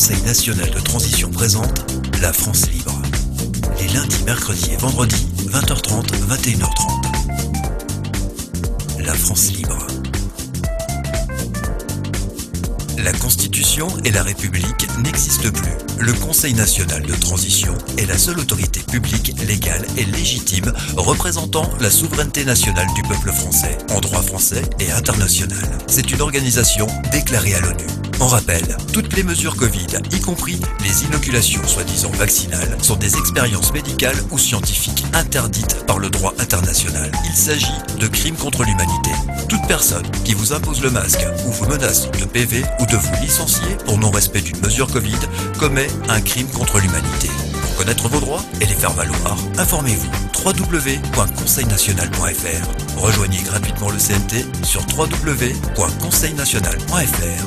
Conseil national de transition présente La France libre. Les lundis, mercredis et vendredis, 20h30, 21h30. La France libre. La Constitution et la République n'existent plus. Le Conseil national de transition est la seule autorité publique, légale et légitime représentant la souveraineté nationale du peuple français, en droit français et international. C'est une organisation déclarée à l'ONU. On rappelle, toutes les mesures Covid, y compris les inoculations soi-disant vaccinales, sont des expériences médicales ou scientifiques interdites par le droit international. Il s'agit de crimes contre l'humanité. Toute personne qui vous impose le masque ou vous menace de PV ou de vous licencier pour non-respect d'une mesure Covid commet un crime contre l'humanité. Pour connaître vos droits et les faire valoir, informez-vous www.conseilnational.fr. Rejoignez gratuitement le CNT sur www.conseilnational.fr.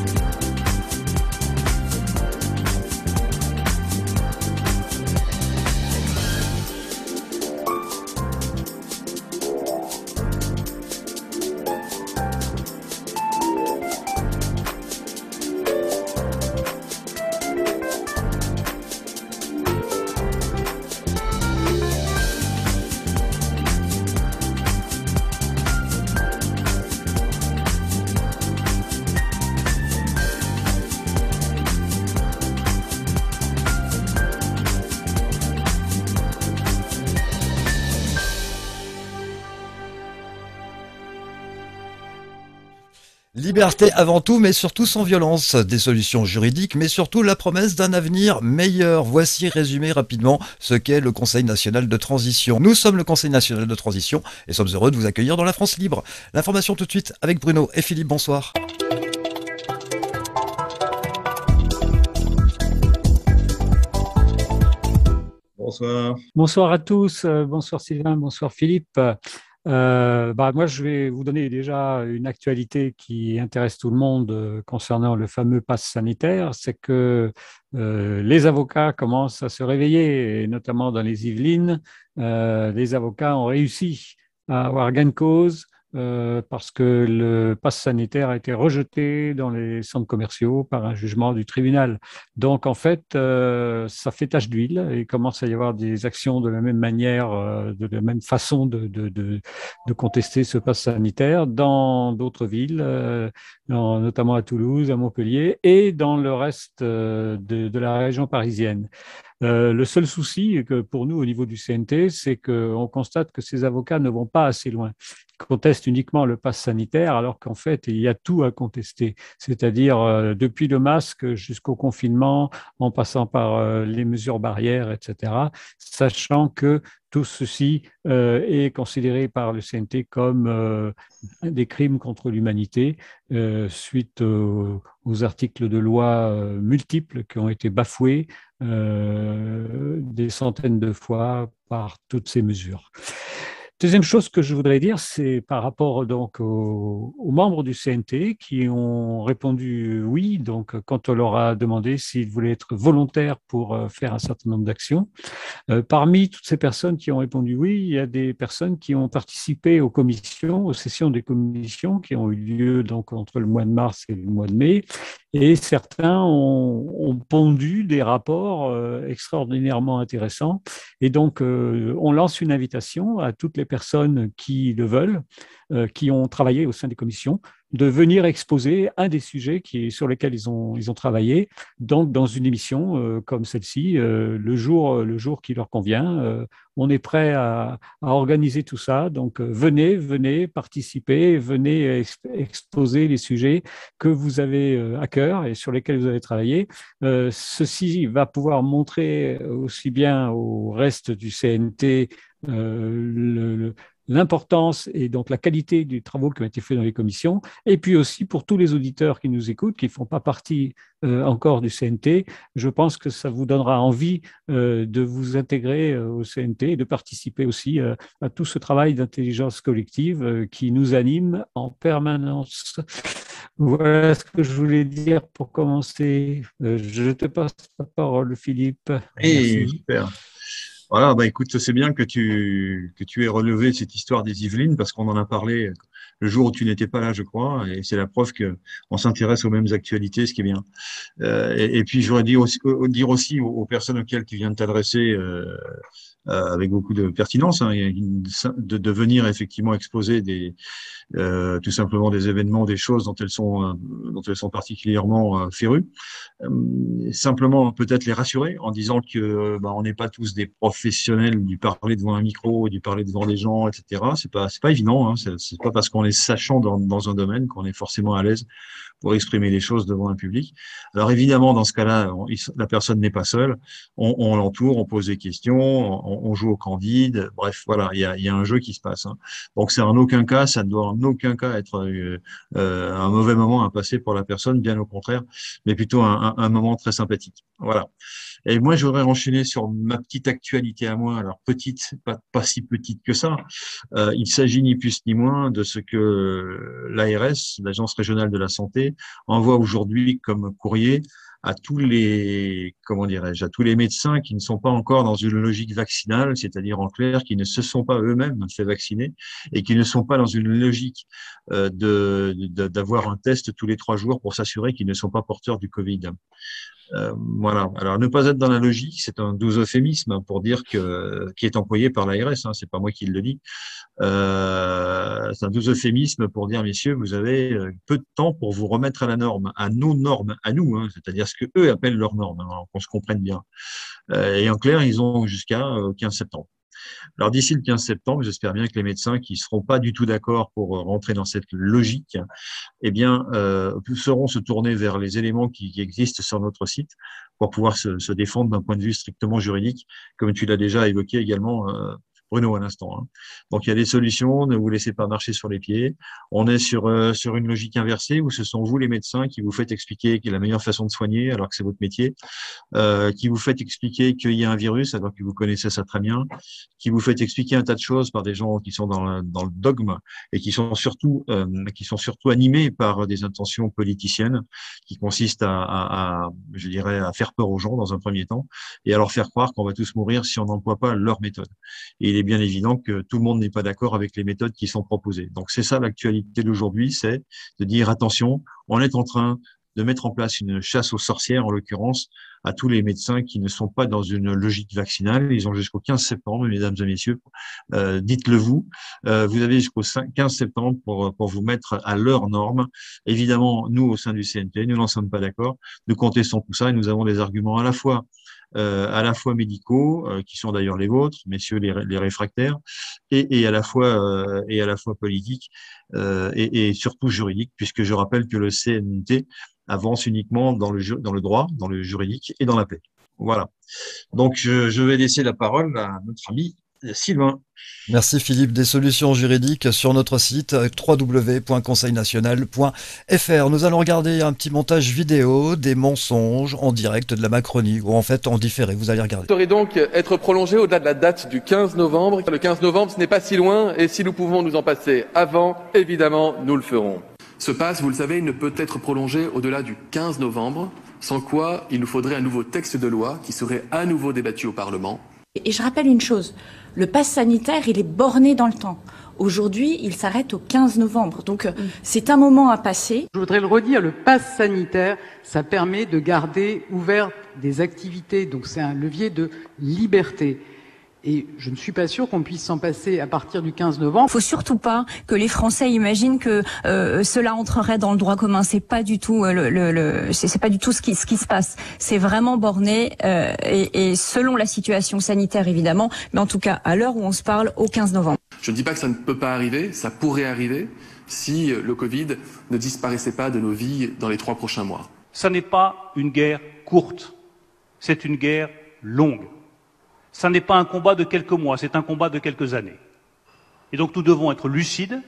Liberté avant tout, mais surtout sans violence. Des solutions juridiques, mais surtout la promesse d'un avenir meilleur. Voici résumé rapidement ce qu'est le Conseil national de transition. Nous sommes le Conseil national de transition et sommes heureux de vous accueillir dans la France libre. L'information tout de suite avec Bruno et Philippe. Bonsoir. Bonsoir. Bonsoir à tous. Bonsoir Sylvain, bonsoir Philippe. Moi, je vais vous donner déjà une actualité qui intéresse tout le monde concernant le fameux pass sanitaire. C'est que les avocats commencent à se réveiller, et notamment dans les Yvelines. Les avocats ont réussi à avoir gain de cause parce que le pass sanitaire a été rejeté dans les centres commerciaux par un jugement du tribunal. Donc, en fait, ça fait tache d'huile et il commence à y avoir des actions de la même manière, de la même façon de contester ce pass sanitaire dans d'autres villes, notamment à Toulouse, à Montpellier et dans le reste de la région parisienne. Le seul souci que pour nous au niveau du CNT, c'est qu'on constate que ces avocats ne vont pas assez loin. Ils contestent uniquement le pass sanitaire alors qu'en fait, il y a tout à contester, c'est-à-dire depuis le masque jusqu'au confinement, en passant par les mesures barrières, etc., sachant que tout ceci est considéré par le CNT comme des crimes contre l'humanité suite aux articles de loi multiples qui ont été bafoués des centaines de fois par toutes ces mesures. Deuxième chose que je voudrais dire, c'est par rapport donc aux membres du CNT qui ont répondu oui, donc quand on leur a demandé s'ils voulaient être volontaires pour faire un certain nombre d'actions. Parmi toutes ces personnes qui ont répondu oui, il y a des personnes qui ont participé aux commissions, aux sessions des commissions qui ont eu lieu donc entre le mois de mars et le mois de mai. Et certains ont pondu des rapports extraordinairement intéressants. Et donc, on lance une invitation à toutes les personnes qui le veulent, qui ont travaillé au sein des commissions, de venir exposer un des sujets sur lesquels ils ont travaillé, donc dans une émission comme celle-ci, le jour qui leur convient. On est prêt à organiser tout ça, donc venez participer, venez exposer les sujets que vous avez à cœur et sur lesquels vous avez travaillé. Ceci va pouvoir montrer aussi bien au reste du CNT l'importance et donc la qualité des travaux qui ont été faits dans les commissions, et puis aussi pour tous les auditeurs qui nous écoutent, qui ne font pas partie encore du CNT, je pense que ça vous donnera envie de vous intégrer au CNT et de participer aussi à tout ce travail d'intelligence collective qui nous anime en permanence. Voilà ce que je voulais dire pour commencer. Je te passe la parole, Philippe. Hey, super. Voilà, écoute, c'est bien que tu aies relevé cette histoire des Yvelines parce qu'on en a parlé le jour où tu n'étais pas là, je crois, et c'est la preuve que on s'intéresse aux mêmes actualités, ce qui est bien. Et puis, j'aurais dit aussi, dire aussi aux personnes auxquelles tu viens de t'adresser, avec beaucoup de pertinence, hein, de venir effectivement exposer tout simplement des événements, des choses dont elles sont particulièrement férues. Simplement peut-être les rassurer en disant que on n'est pas tous des professionnels du parler devant un micro, du parler devant des gens, etc. C'est pas évident. Hein. C'est pas parce qu'on est sachant dans un domaine qu'on est forcément à l'aise pour exprimer les choses devant un public. Alors évidemment, dans ce cas-là, la personne n'est pas seule. On l'entoure, on pose des questions, on joue au candide. Bref, voilà, il y a un jeu qui se passe. Hein. Donc c'est en aucun cas, ça ne doit en aucun cas être un mauvais moment à passer pour la personne, bien au contraire, mais plutôt un moment très sympathique. Voilà. Et moi, je voudrais enchaîner sur ma petite actualité à moi. Alors petite, pas si petite que ça. Il s'agit ni plus ni moins de ce que l'ARS, l'Agence régionale de la santé, envoie aujourd'hui comme courrier à tous les, comment dirais-je, à tous les médecins qui ne sont pas encore dans une logique vaccinale, c'est-à-dire en clair, qui ne se sont pas eux-mêmes fait vacciner et qui ne sont pas dans une logique d'avoir un test tous les 3 jours pour s'assurer qu'ils ne sont pas porteurs du Covid. Voilà. Alors, ne pas être dans la logique, c'est un doux euphémisme pour dire qui est employé par l'ARS. Hein, c'est pas moi qui le dis. C'est un doux euphémisme pour dire, messieurs, vous avez peu de temps pour vous remettre à la norme, à nos normes, à nous, hein, c'est-à-dire ce que eux appellent leurs normes, hein, qu'on se comprenne bien. Et en clair, ils ont jusqu'à 15 septembre. Alors d'ici le 15 septembre, j'espère bien que les médecins qui seront pas du tout d'accord pour rentrer dans cette logique, eh bien, sauront se tourner vers les éléments qui existent sur notre site pour pouvoir se défendre d'un point de vue strictement juridique, comme tu l'as déjà évoqué également, Bruno, à l'instant. Hein. Donc, il y a des solutions, ne vous laissez pas marcher sur les pieds. On est sur une logique inversée où ce sont vous, les médecins, qui vous faites expliquer quelle est la meilleure façon de soigner, alors que c'est votre métier, qui vous faites expliquer qu'il y a un virus, alors que vous connaissez ça très bien, qui vous faites expliquer un tas de choses par des gens qui sont dans le dogme et qui sont surtout animés par des intentions politiciennes qui consistent je dirais, à faire peur aux gens dans un premier temps et à leur faire croire qu'on va tous mourir si on n'emploie pas leur méthode. Et il est bien évident que tout le monde n'est pas d'accord avec les méthodes qui sont proposées. Donc c'est ça l'actualité d'aujourd'hui, c'est de dire attention, on est en train de mettre en place une chasse aux sorcières, en l'occurrence, à tous les médecins qui ne sont pas dans une logique vaccinale. Ils ont jusqu'au 15 septembre, mesdames et messieurs. Dites-le vous. Vous avez jusqu'au 15 septembre pour vous mettre à leurs normes. Évidemment, nous, au sein du CNP, nous n'en sommes pas d'accord. Nous contestons tout ça et nous avons des arguments à la fois médicaux, qui sont d'ailleurs les vôtres, messieurs les réfractaires, et à la fois politiques et surtout juridiques, puisque je rappelle que le CNT avance uniquement dans le droit, dans le juridique et dans la paix. Voilà. Donc, je vais laisser la parole à notre ami Sylvain. Merci Philippe. Des solutions juridiques sur notre site www.conseilnational.fr. Nous allons regarder un petit montage vidéo des mensonges en direct de la Macronie, ou en fait en différé, vous allez regarder. Devrait donc être prolongé au-delà de la date du 15 novembre. Le 15 novembre, ce n'est pas si loin, et si nous pouvons nous en passer avant, évidemment, nous le ferons. Ce pass, vous le savez, ne peut être prolongé au-delà du 15 novembre, sans quoi il nous faudrait un nouveau texte de loi qui serait à nouveau débattu au Parlement. Et je rappelle une chose, le pass sanitaire, il est borné dans le temps. Aujourd'hui, il s'arrête au 15 novembre. Donc, c'est un moment à passer. Je voudrais le redire, le pass sanitaire, ça permet de garder ouvertes des activités. Donc, c'est un levier de liberté. Et je ne suis pas sûre qu'on puisse s'en passer à partir du 15 novembre. Il faut surtout pas que les Français imaginent que cela entrerait dans le droit commun. C'est pas du tout c'est pas du tout ce qui se passe. C'est vraiment borné et selon la situation sanitaire évidemment, mais en tout cas à l'heure où on se parle au 15 novembre. Je ne dis pas que ça ne peut pas arriver, ça pourrait arriver si le Covid ne disparaissait pas de nos vies dans les 3 prochains mois. Ça n'est pas une guerre courte, c'est une guerre longue. Ça n'est pas un combat de quelques mois, c'est un combat de quelques années. Et donc nous devons être lucides.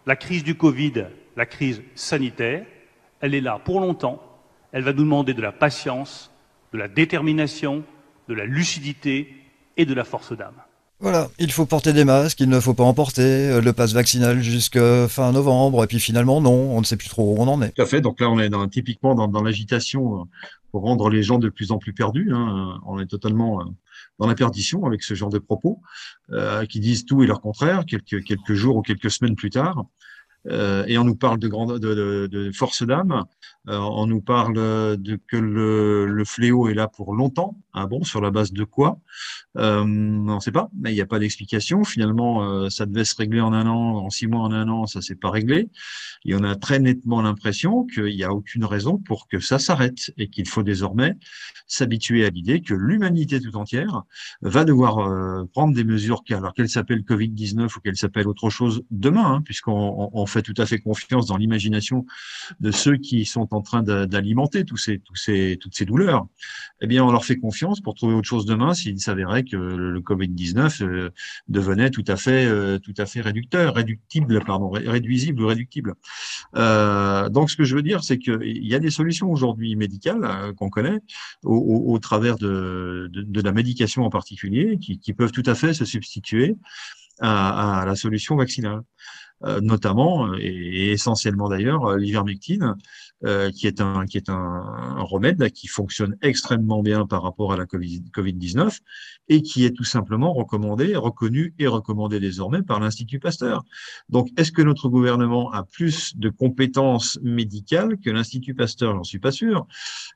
La crise du Covid, la crise sanitaire, elle est là pour longtemps. Elle va nous demander de la patience, de la détermination, de la lucidité et de la force d'âme. Voilà, il faut porter des masques, il ne faut pas en porter, le pass vaccinal jusqu'à fin novembre, et puis finalement non, on ne sait plus trop où on en est. Tout à fait, donc là on est typiquement dans l'agitation pour rendre les gens de plus en plus perdus. Hein. On est totalement dans la perdition avec ce genre de propos qui disent tout et leur contraire quelques jours ou quelques semaines plus tard. Et on nous parle de force d'âme, on nous parle que le fléau est là pour longtemps. Ah bon, sur la base de quoi? On ne sait pas, mais il n'y a pas d'explication. Finalement, ça devait se régler en un an, en 6 mois, en un an, ça s'est pas réglé. Et on a très nettement l'impression qu'il n'y a aucune raison pour que ça s'arrête et qu'il faut désormais s'habituer à l'idée que l'humanité tout entière va devoir prendre des mesures, alors qu'elles s'appellent Covid-19 ou qu'elles s'appellent autre chose demain, hein, puisqu'on fait tout à fait confiance dans l'imagination de ceux qui sont en train d'alimenter toutes ces douleurs. Eh bien, on leur fait confiance pour trouver autre chose demain s'il s'avérait que le Covid-19 devenait tout à fait réduisible ou réductible. Donc, ce que je veux dire, c'est qu'il y a des solutions aujourd'hui médicales qu'on connaît au travers de la médication en particulier qui peuvent tout à fait se substituer à la solution vaccinale. Notamment et essentiellement d'ailleurs l'ivermectine, qui est un remède qui fonctionne extrêmement bien par rapport à la Covid-19 et qui est tout simplement reconnu et recommandé désormais par l'Institut Pasteur. Donc, est-ce que notre gouvernement a plus de compétences médicales que l'Institut Pasteur? J'en suis pas sûr.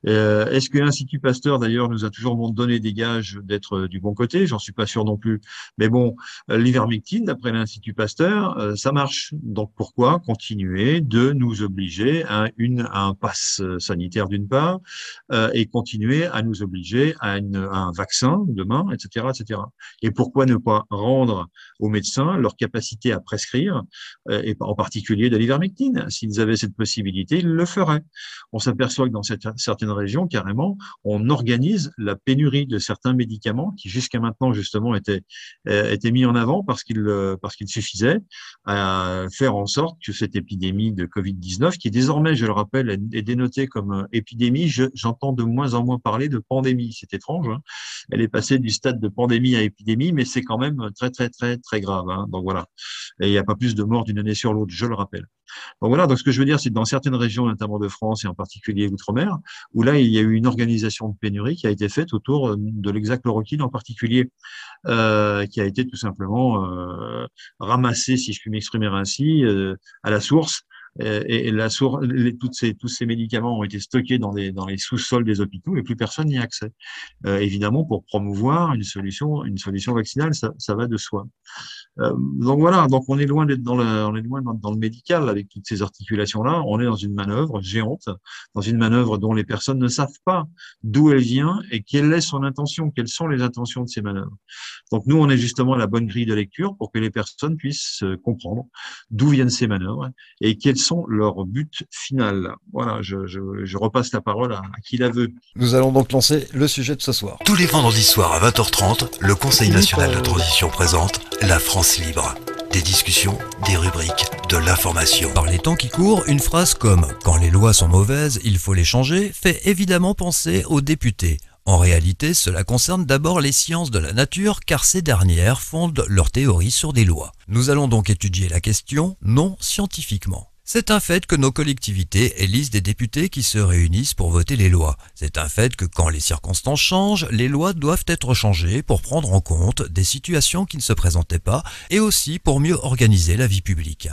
Est-ce que l'Institut Pasteur, d'ailleurs, nous a toujours donné des gages d'être du bon côté? J'en suis pas sûr non plus. Mais bon, l'ivermectine, d'après l'Institut Pasteur, ça marche. Donc, pourquoi continuer de nous obliger à un pass sanitaire d'une part et continuer à nous obliger à un vaccin demain, etc., etc. Et pourquoi ne pas rendre aux médecins leur capacité à prescrire, et en particulier de l'ivermectine? S'ils avaient cette possibilité, ils le feraient. On s'aperçoit que dans certaines régions, carrément, on organise la pénurie de certains médicaments qui jusqu'à maintenant, justement, étaient mis en avant parce qu'il suffisait à faire en sorte que cette épidémie de Covid-19, qui désormais, je le rappelle, est dénotée comme épidémie, j'entends de moins en moins parler de pandémie. C'est étrange, hein. Elle est passée du stade de pandémie à épidémie, mais c'est quand même très, très, très, très grave, hein. Donc voilà. Et il n'y a pas plus de morts d'une année sur l'autre, je le rappelle. Donc voilà, donc ce que je veux dire, c'est que dans certaines régions, notamment de France et en particulier l'outre-mer, où là, il y a eu une organisation de pénurie qui a été faite autour de l'exact-chloroquine en particulier, qui a été tout simplement ramassée, si je puis m'exprimer ainsi, à la source. Et tous ces médicaments ont été stockés dans les sous-sols des hôpitaux et plus personne n'y a accès. Évidemment, pour promouvoir une solution vaccinale, ça va de soi. Donc voilà, donc on est loin d'être dans le médical avec toutes ces articulations-là. On est dans une manœuvre géante, dans une manœuvre dont les personnes ne savent pas d'où elle vient et quelle est son intention, quelles sont les intentions de ces manœuvres. Donc nous, on est justement à la bonne grille de lecture pour que les personnes puissent comprendre d'où viennent ces manœuvres et quels sont leurs buts finaux. Voilà, je repasse la parole à qui la veut. Nous allons donc lancer le sujet de ce soir. Tous les vendredis soirs à 20h30, le Conseil national de transition présente La France libre. Des discussions, des rubriques, de l'information. Par les temps qui courent, une phrase comme « Quand les lois sont mauvaises, il faut les changer » fait évidemment penser aux députés. En réalité, cela concerne d'abord les sciences de la nature car ces dernières fondent leurs théories sur des lois. Nous allons donc étudier la question non scientifiquement. C'est un fait que nos collectivités élisent des députés qui se réunissent pour voter les lois. C'est un fait que quand les circonstances changent, les lois doivent être changées pour prendre en compte des situations qui ne se présentaient pas et aussi pour mieux organiser la vie publique.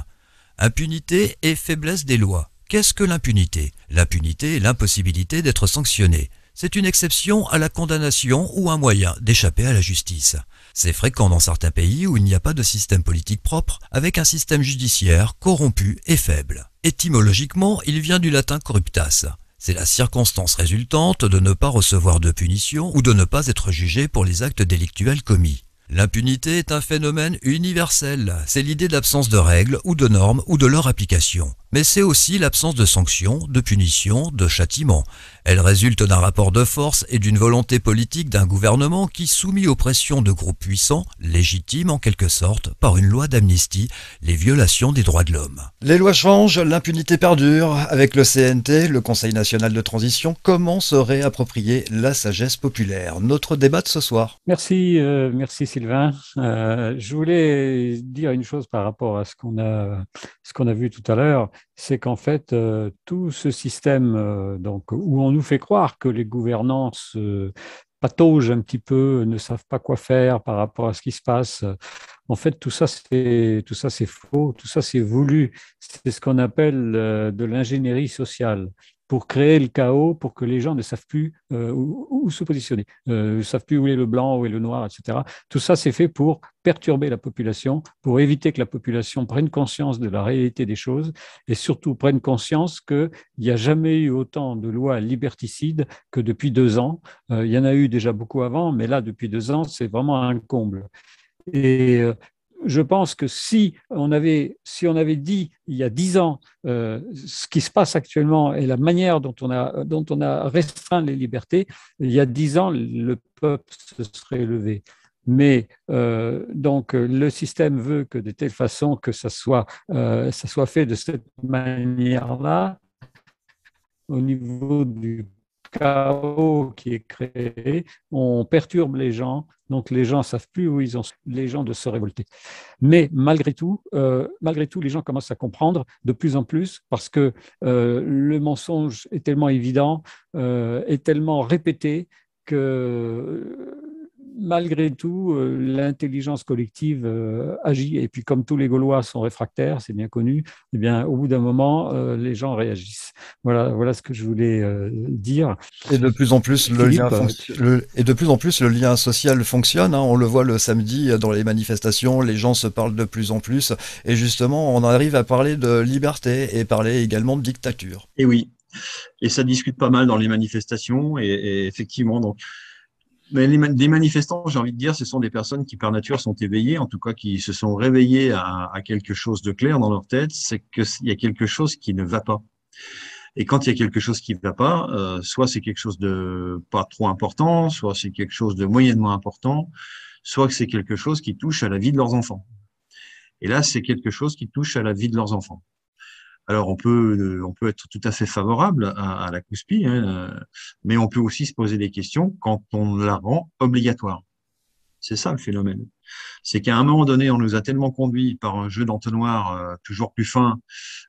Impunité et faiblesse des lois. Qu'est-ce que l'impunité? L'impunité est l'impossibilité d'être sanctionné. C'est une exception à la condamnation ou un moyen d'échapper à la justice. C'est fréquent dans certains pays où il n'y a pas de système politique propre, avec un système judiciaire corrompu et faible. Étymologiquement, il vient du latin corruptas. C'est la circonstance résultante de ne pas recevoir de punition ou de ne pas être jugé pour les actes délictuels commis. L'impunité est un phénomène universel. C'est l'idée d'absence de règles ou de normes ou de leur application. Mais c'est aussi l'absence de sanctions, de punitions, de châtiments. Elle résulte d'un rapport de force et d'une volonté politique d'un gouvernement qui, soumis aux pressions de groupes puissants, légitime en quelque sorte, par une loi d'amnistie, les violations des droits de l'homme. Les lois changent, l'impunité perdure. Avec le CNT, le Conseil national de transition, comment se réapproprier la sagesse populaire? Notre débat de ce soir. Merci Sylvain. Je voulais dire une chose par rapport à ce qu'on a vu tout à l'heure. C'est qu'en fait, tout ce système donc, où on nous fait croire que les gouvernances pataugent un petit peu, ne savent pas quoi faire par rapport à ce qui se passe, En fait, tout ça, c'est faux, tout ça, c'est voulu. C'est ce qu'on appelle de l'ingénierie sociale pour créer le chaos, pour que les gens ne savent plus où se positionner, ne savent plus où est le blanc, où est le noir, etc. Tout ça, c'est fait pour perturber la population, pour éviter que la population prenne conscience de la réalité des choses et surtout prenne conscience qu'il n'y a jamais eu autant de lois liberticides que depuis 2 ans. Il y en a eu déjà beaucoup avant, mais là, depuis 2 ans, c'est vraiment un comble. Et je pense que si on avait dit il y a 10 ans ce qui se passe actuellement et la manière dont on a restreint les libertés, il y a 10 ans, le peuple se serait levé. Mais donc le système veut que de telle façon que ça soit fait de cette manière-là au niveau du chaos qui est créé, on perturbe les gens, donc les gens ne savent plus où ils sont, les gens de se révolter. Mais malgré tout, les gens commencent à comprendre de plus en plus parce que le mensonge est tellement évident, est tellement répété que malgré tout, l'intelligence collective agit. Et puis, comme tous les Gaulois sont réfractaires, c'est bien connu, eh bien, au bout d'un moment, les gens réagissent. Voilà ce que je voulais dire. Et de plus en plus, le lien social fonctionne. Hein. On le voit le samedi dans les manifestations, les gens se parlent de plus en plus. Et justement, on arrive à parler de liberté et parler également de dictature. Et oui, et ça discute pas mal dans les manifestations. Et effectivement, donc. Mais les manifestants, j'ai envie de dire, ce sont des personnes qui par nature sont éveillées, en tout cas qui se sont réveillées à quelque chose de clair dans leur tête, c'est qu'il y a quelque chose qui ne va pas. Et quand il y a quelque chose qui ne va pas, soit c'est quelque chose de pas trop important, soit c'est quelque chose de moyennement important, soit que c'est quelque chose qui touche à la vie de leurs enfants. Et là, c'est quelque chose qui touche à la vie de leurs enfants. Alors, on peut être tout à fait favorable à la COUSPI, hein, mais on peut aussi se poser des questions quand on la rend obligatoire. C'est ça le phénomène. C'est qu'à un moment donné, on nous a tellement conduits par un jeu d'entonnoir toujours plus fin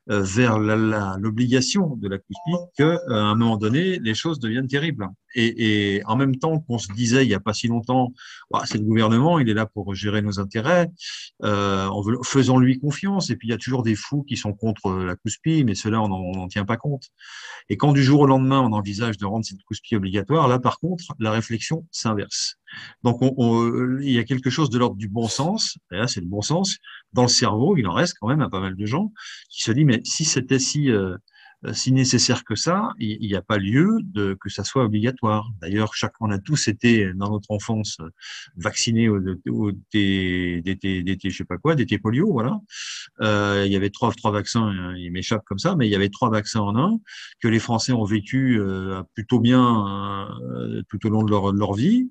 vers l'obligation de la COUSPI qu'à un moment donné, les choses deviennent terribles. Et en même temps qu'on se disait il n'y a pas si longtemps, bah, c'est le gouvernement, il est là pour gérer nos intérêts, faisons-lui confiance. Et puis il y a toujours des fous qui sont contre la COUSPI, mais ceux-là, on n'en tient pas compte. Et quand du jour au lendemain, on envisage de rendre cette COUSPI obligatoire, là par contre, la réflexion s'inverse. Donc il y a quelque chose de l'ordre du bon sens, et là c'est le bon sens, dans le cerveau, il en reste quand même à pas mal de gens qui se disent mais si c'était si nécessaire que ça, il n'y a pas lieu que ça soit obligatoire. D'ailleurs, on a tous été dans notre enfance vaccinés au DT, je sais pas quoi, DT polio, voilà. Il y avait trois vaccins, il m'échappe comme ça, mais il y avait 3 vaccins en un que les Français ont vécu plutôt bien tout au long de leur vie.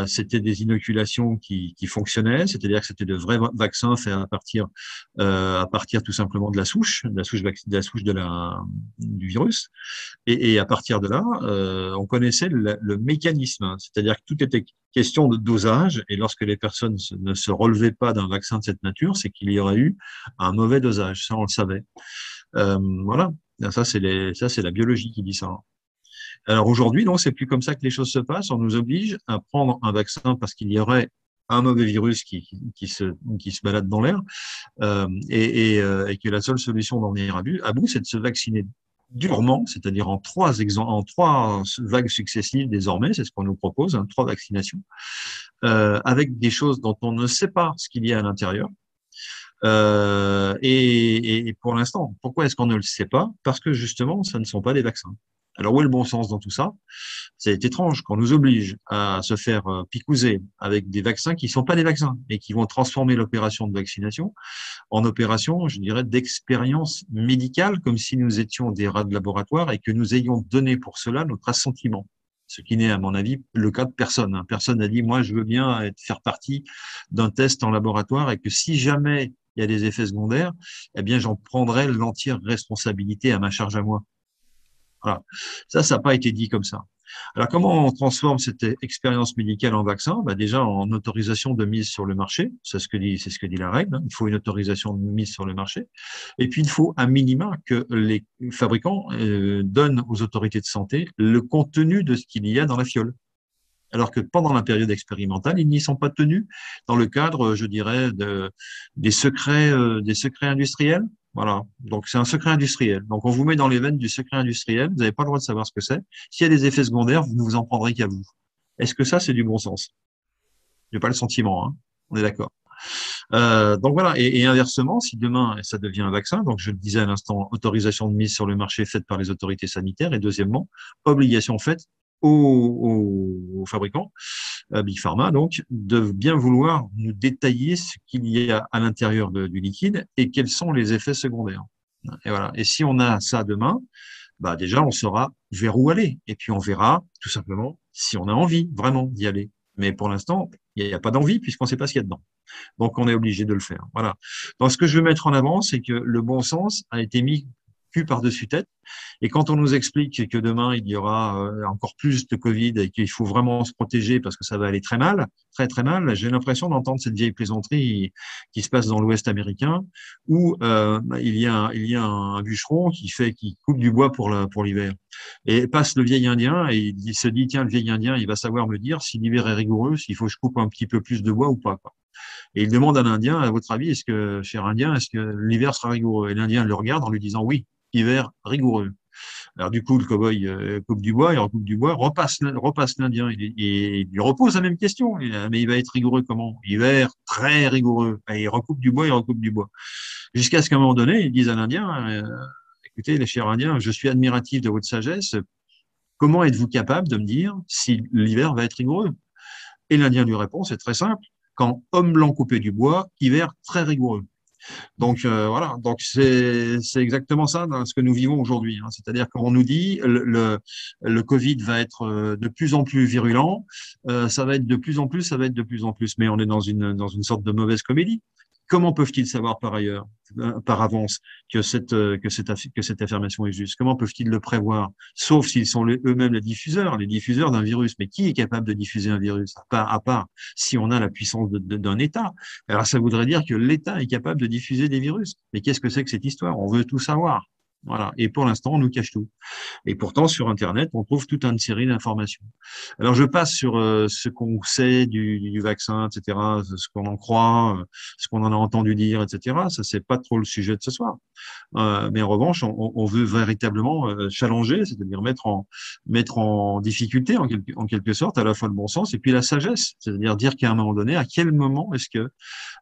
C'était des inoculations qui fonctionnaient, c'est-à-dire que c'était de vrais vaccins faits à partir tout simplement de la souche du virus. Et à partir de là, on connaissait le mécanisme, c'est-à-dire que tout était question de dosage, et lorsque les personnes ne se relevaient pas d'un vaccin de cette nature, c'est qu'il y aurait eu un mauvais dosage, ça on le savait. Voilà, ça c'est la biologie qui dit ça. Alors aujourd'hui, non, c'est plus comme ça que les choses se passent, on nous oblige à prendre un vaccin parce qu'il y aurait un mauvais virus qui se balade dans l'air, et que la seule solution d'en venir à bout, c'est de se vacciner durement, c'est-à-dire en 3 vagues successives désormais, c'est ce qu'on nous propose, 3 vaccinations, avec des choses dont on ne sait pas ce qu'il y a à l'intérieur. Et pour l'instant, pourquoi est-ce qu'on ne le sait pas? Parce que justement, ça ne sont pas des vaccins. Alors, où est le bon sens dans tout ça? C'est étrange qu'on nous oblige à se faire picouser avec des vaccins qui ne sont pas des vaccins et qui vont transformer l'opération de vaccination en opération, je dirais, d'expérience médicale, comme si nous étions des rats de laboratoire et que nous ayons donné pour cela notre assentiment. Ce qui n'est, à mon avis, le cas de personne. Personne n'a dit, moi, je veux bien faire partie d'un test en laboratoire et que si jamais il y a des effets secondaires, eh bien, j'en prendrai l'entière responsabilité à ma charge à moi. Voilà. Ça n'a pas été dit comme ça. Alors, comment on transforme cette expérience médicale en vaccin? Déjà, en autorisation de mise sur le marché. C'est ce que dit la règle. Il faut une autorisation de mise sur le marché. Et puis, il faut un minima que les fabricants donnent aux autorités de santé le contenu de ce qu'il y a dans la fiole. alors que pendant la période expérimentale, ils n'y sont pas tenus dans le cadre, je dirais, des secrets industriels. Voilà. Donc, c'est un secret industriel. Donc, on vous met dans les veines du secret industriel. Vous n'avez pas le droit de savoir ce que c'est. S'il y a des effets secondaires, vous ne vous en prendrez qu'à vous. Est-ce que ça, c'est du bon sens? J'ai pas le sentiment, hein. On est d'accord. Donc voilà, et inversement, si demain ça devient un vaccin, donc je le disais à l'instant, autorisation de mise sur le marché faite par les autorités sanitaires, et deuxièmement, obligation faite aux fabricants, Big Pharma, donc, de bien vouloir nous détailler ce qu'il y a à l'intérieur du liquide et quels sont les effets secondaires. Et voilà. Et si on a ça demain, bah déjà on saura vers où aller, et puis on verra tout simplement si on a envie vraiment d'y aller. Mais pour l'instant, il n'y a pas d'envie puisqu'on ne sait pas ce qu'il y a dedans. Donc, on est obligé de le faire. Voilà. Donc, ce que je veux mettre en avant, c'est que le bon sens a été mis cul par-dessus tête. Et quand on nous explique que demain, il y aura encore plus de Covid et qu'il faut vraiment se protéger parce que ça va aller très mal, très, très mal, j'ai l'impression d'entendre cette vieille plaisanterie qui se passe dans l'Ouest américain où il y a un bûcheron qui coupe du bois pour l'hiver. Et passe le vieil Indien et il se dit, tiens, le vieil Indien, il va savoir me dire si l'hiver est rigoureux, s'il faut que je coupe un petit peu plus de bois ou pas, quoi. Et il demande à l'Indien, à votre avis, cher Indien, est-ce que l'hiver sera rigoureux? Et l'Indien le regarde en lui disant, oui, hiver rigoureux. Alors du coup, le cow-boy coupe du bois, il recoupe du bois, repasse l'Indien et il lui repose la même question. Mais il va être rigoureux comment? Hiver très rigoureux. Et il recoupe du bois, jusqu'à ce qu'à un moment donné, il dise à l'Indien, écoutez, les chers Indiens, je suis admiratif de votre sagesse. Comment êtes-vous capable de me dire si l'hiver va être rigoureux? Et l'Indien lui répond, c'est très simple. Quand homme blanc coupé du bois, hiver très rigoureux. Donc voilà, donc c'est exactement ça dans ce que nous vivons aujourd'hui. Hein. C'est-à-dire qu'on nous dit le Covid va être de plus en plus virulent, ça va être de plus en plus, mais on est dans une sorte de mauvaise comédie. Comment peuvent-ils savoir par avance que cette affirmation est juste? Comment peuvent-ils le prévoir? Sauf s'ils sont eux-mêmes les diffuseurs d'un virus. Mais qui est capable de diffuser un virus? À part si on a la puissance d'un État. Alors ça voudrait dire que l'État est capable de diffuser des virus. Mais qu'est-ce que c'est que cette histoire? On veut tout savoir. Voilà. Et pour l'instant, on nous cache tout. Et pourtant, sur Internet, on trouve toute une série d'informations. Alors, je passe sur ce qu'on sait du vaccin, etc., ce qu'on en croit, ce qu'on en a entendu dire, etc. Ça, c'est pas trop le sujet de ce soir. Mais en revanche, on veut véritablement challenger, c'est-à-dire mettre en difficulté, en quelque sorte, à la fois le bon sens et puis la sagesse. C'est-à-dire dire qu'à un moment donné, à quel moment est-ce que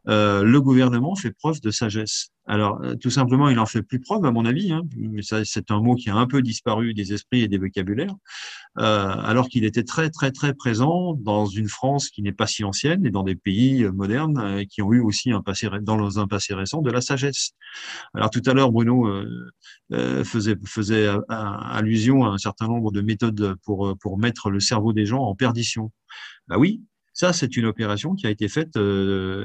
le gouvernement fait preuve de sagesse? Alors, tout simplement, il en fait plus preuve, à mon avis, hein, mais ça, c'est un mot qui a un peu disparu des esprits et des vocabulaires, alors qu'il était très, très, très présent dans une France qui n'est pas si ancienne et dans des pays modernes qui ont eu aussi dans un passé récent de la sagesse. Alors, tout à l'heure, Bruno faisait allusion à un certain nombre de méthodes pour mettre le cerveau des gens en perdition. Bah oui. Ça, c'est une opération qui a été faite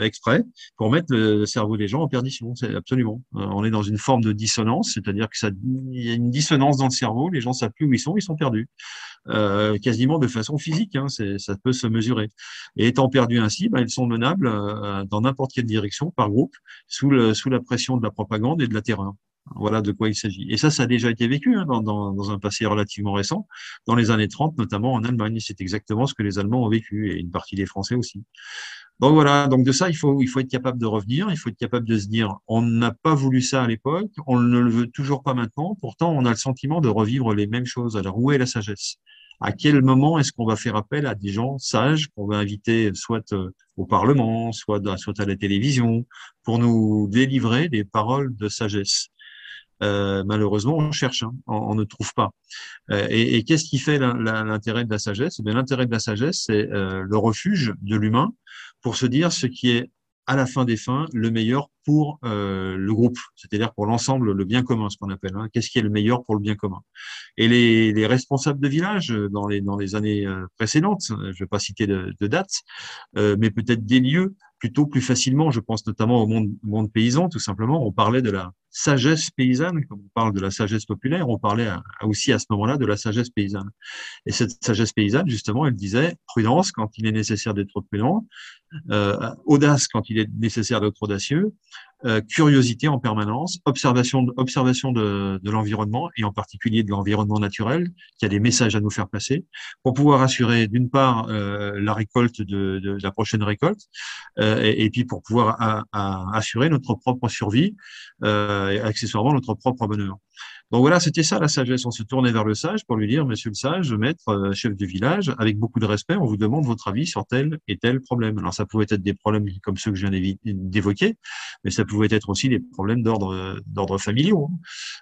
exprès pour mettre le cerveau des gens en perdition. C'est absolument. On est dans une forme de dissonance, c'est-à-dire il y a une dissonance dans le cerveau. Les gens savent plus où ils sont perdus, quasiment de façon physique. Hein, ça peut se mesurer. Et étant perdus ainsi, ils sont menables dans n'importe quelle direction par groupe, sous la pression de la propagande et de la terreur. Voilà de quoi il s'agit. Et ça a déjà été vécu hein, dans un passé relativement récent, dans les années 30, notamment en Allemagne. C'est exactement ce que les Allemands ont vécu et une partie des Français aussi. Donc voilà, donc de ça, il faut être capable de revenir, il faut être capable de se dire, on n'a pas voulu ça à l'époque, on ne le veut toujours pas maintenant, pourtant on a le sentiment de revivre les mêmes choses. Alors où est la sagesse? À quel moment est-ce qu'on va faire appel à des gens sages qu'on va inviter soit au Parlement, soit à la télévision, pour nous délivrer des paroles de sagesse? Malheureusement, on cherche, hein, on ne trouve pas. Et qu'est-ce qui fait l'intérêt de la sagesse? L'intérêt de la sagesse, c'est le refuge de l'humain pour se dire ce qui est à la fin des fins le meilleur pour le groupe, c'est-à-dire pour l'ensemble, le bien commun, ce qu'on appelle. Hein. Qu'est-ce qui est le meilleur pour le bien commun? Et les responsables de village dans les années précédentes, je ne vais pas citer de dates, mais peut-être des lieux plutôt plus facilement. Je pense notamment au monde paysan, tout simplement. On parlait de sagesse paysanne. Comme on parle de la sagesse populaire, on parlait aussi à ce moment-là de la sagesse paysanne. Et cette sagesse paysanne, justement, elle disait prudence quand il est nécessaire d'être prudent, audace quand il est nécessaire d'être audacieux, curiosité en permanence, observation de l'environnement et en particulier de l'environnement naturel qui a des messages à nous faire passer pour pouvoir assurer d'une part la récolte de la prochaine récolte et puis pour pouvoir assurer notre propre survie et accessoirement notre propre bonheur. Donc voilà, c'était ça la sagesse. On se tournait vers le sage pour lui dire, monsieur le sage, maître, chef du village, avec beaucoup de respect, on vous demande votre avis sur tel et tel problème. Alors ça pouvait être des problèmes comme ceux que je viens d'évoquer, mais ça pouvait être aussi des problèmes d'ordre familiaux.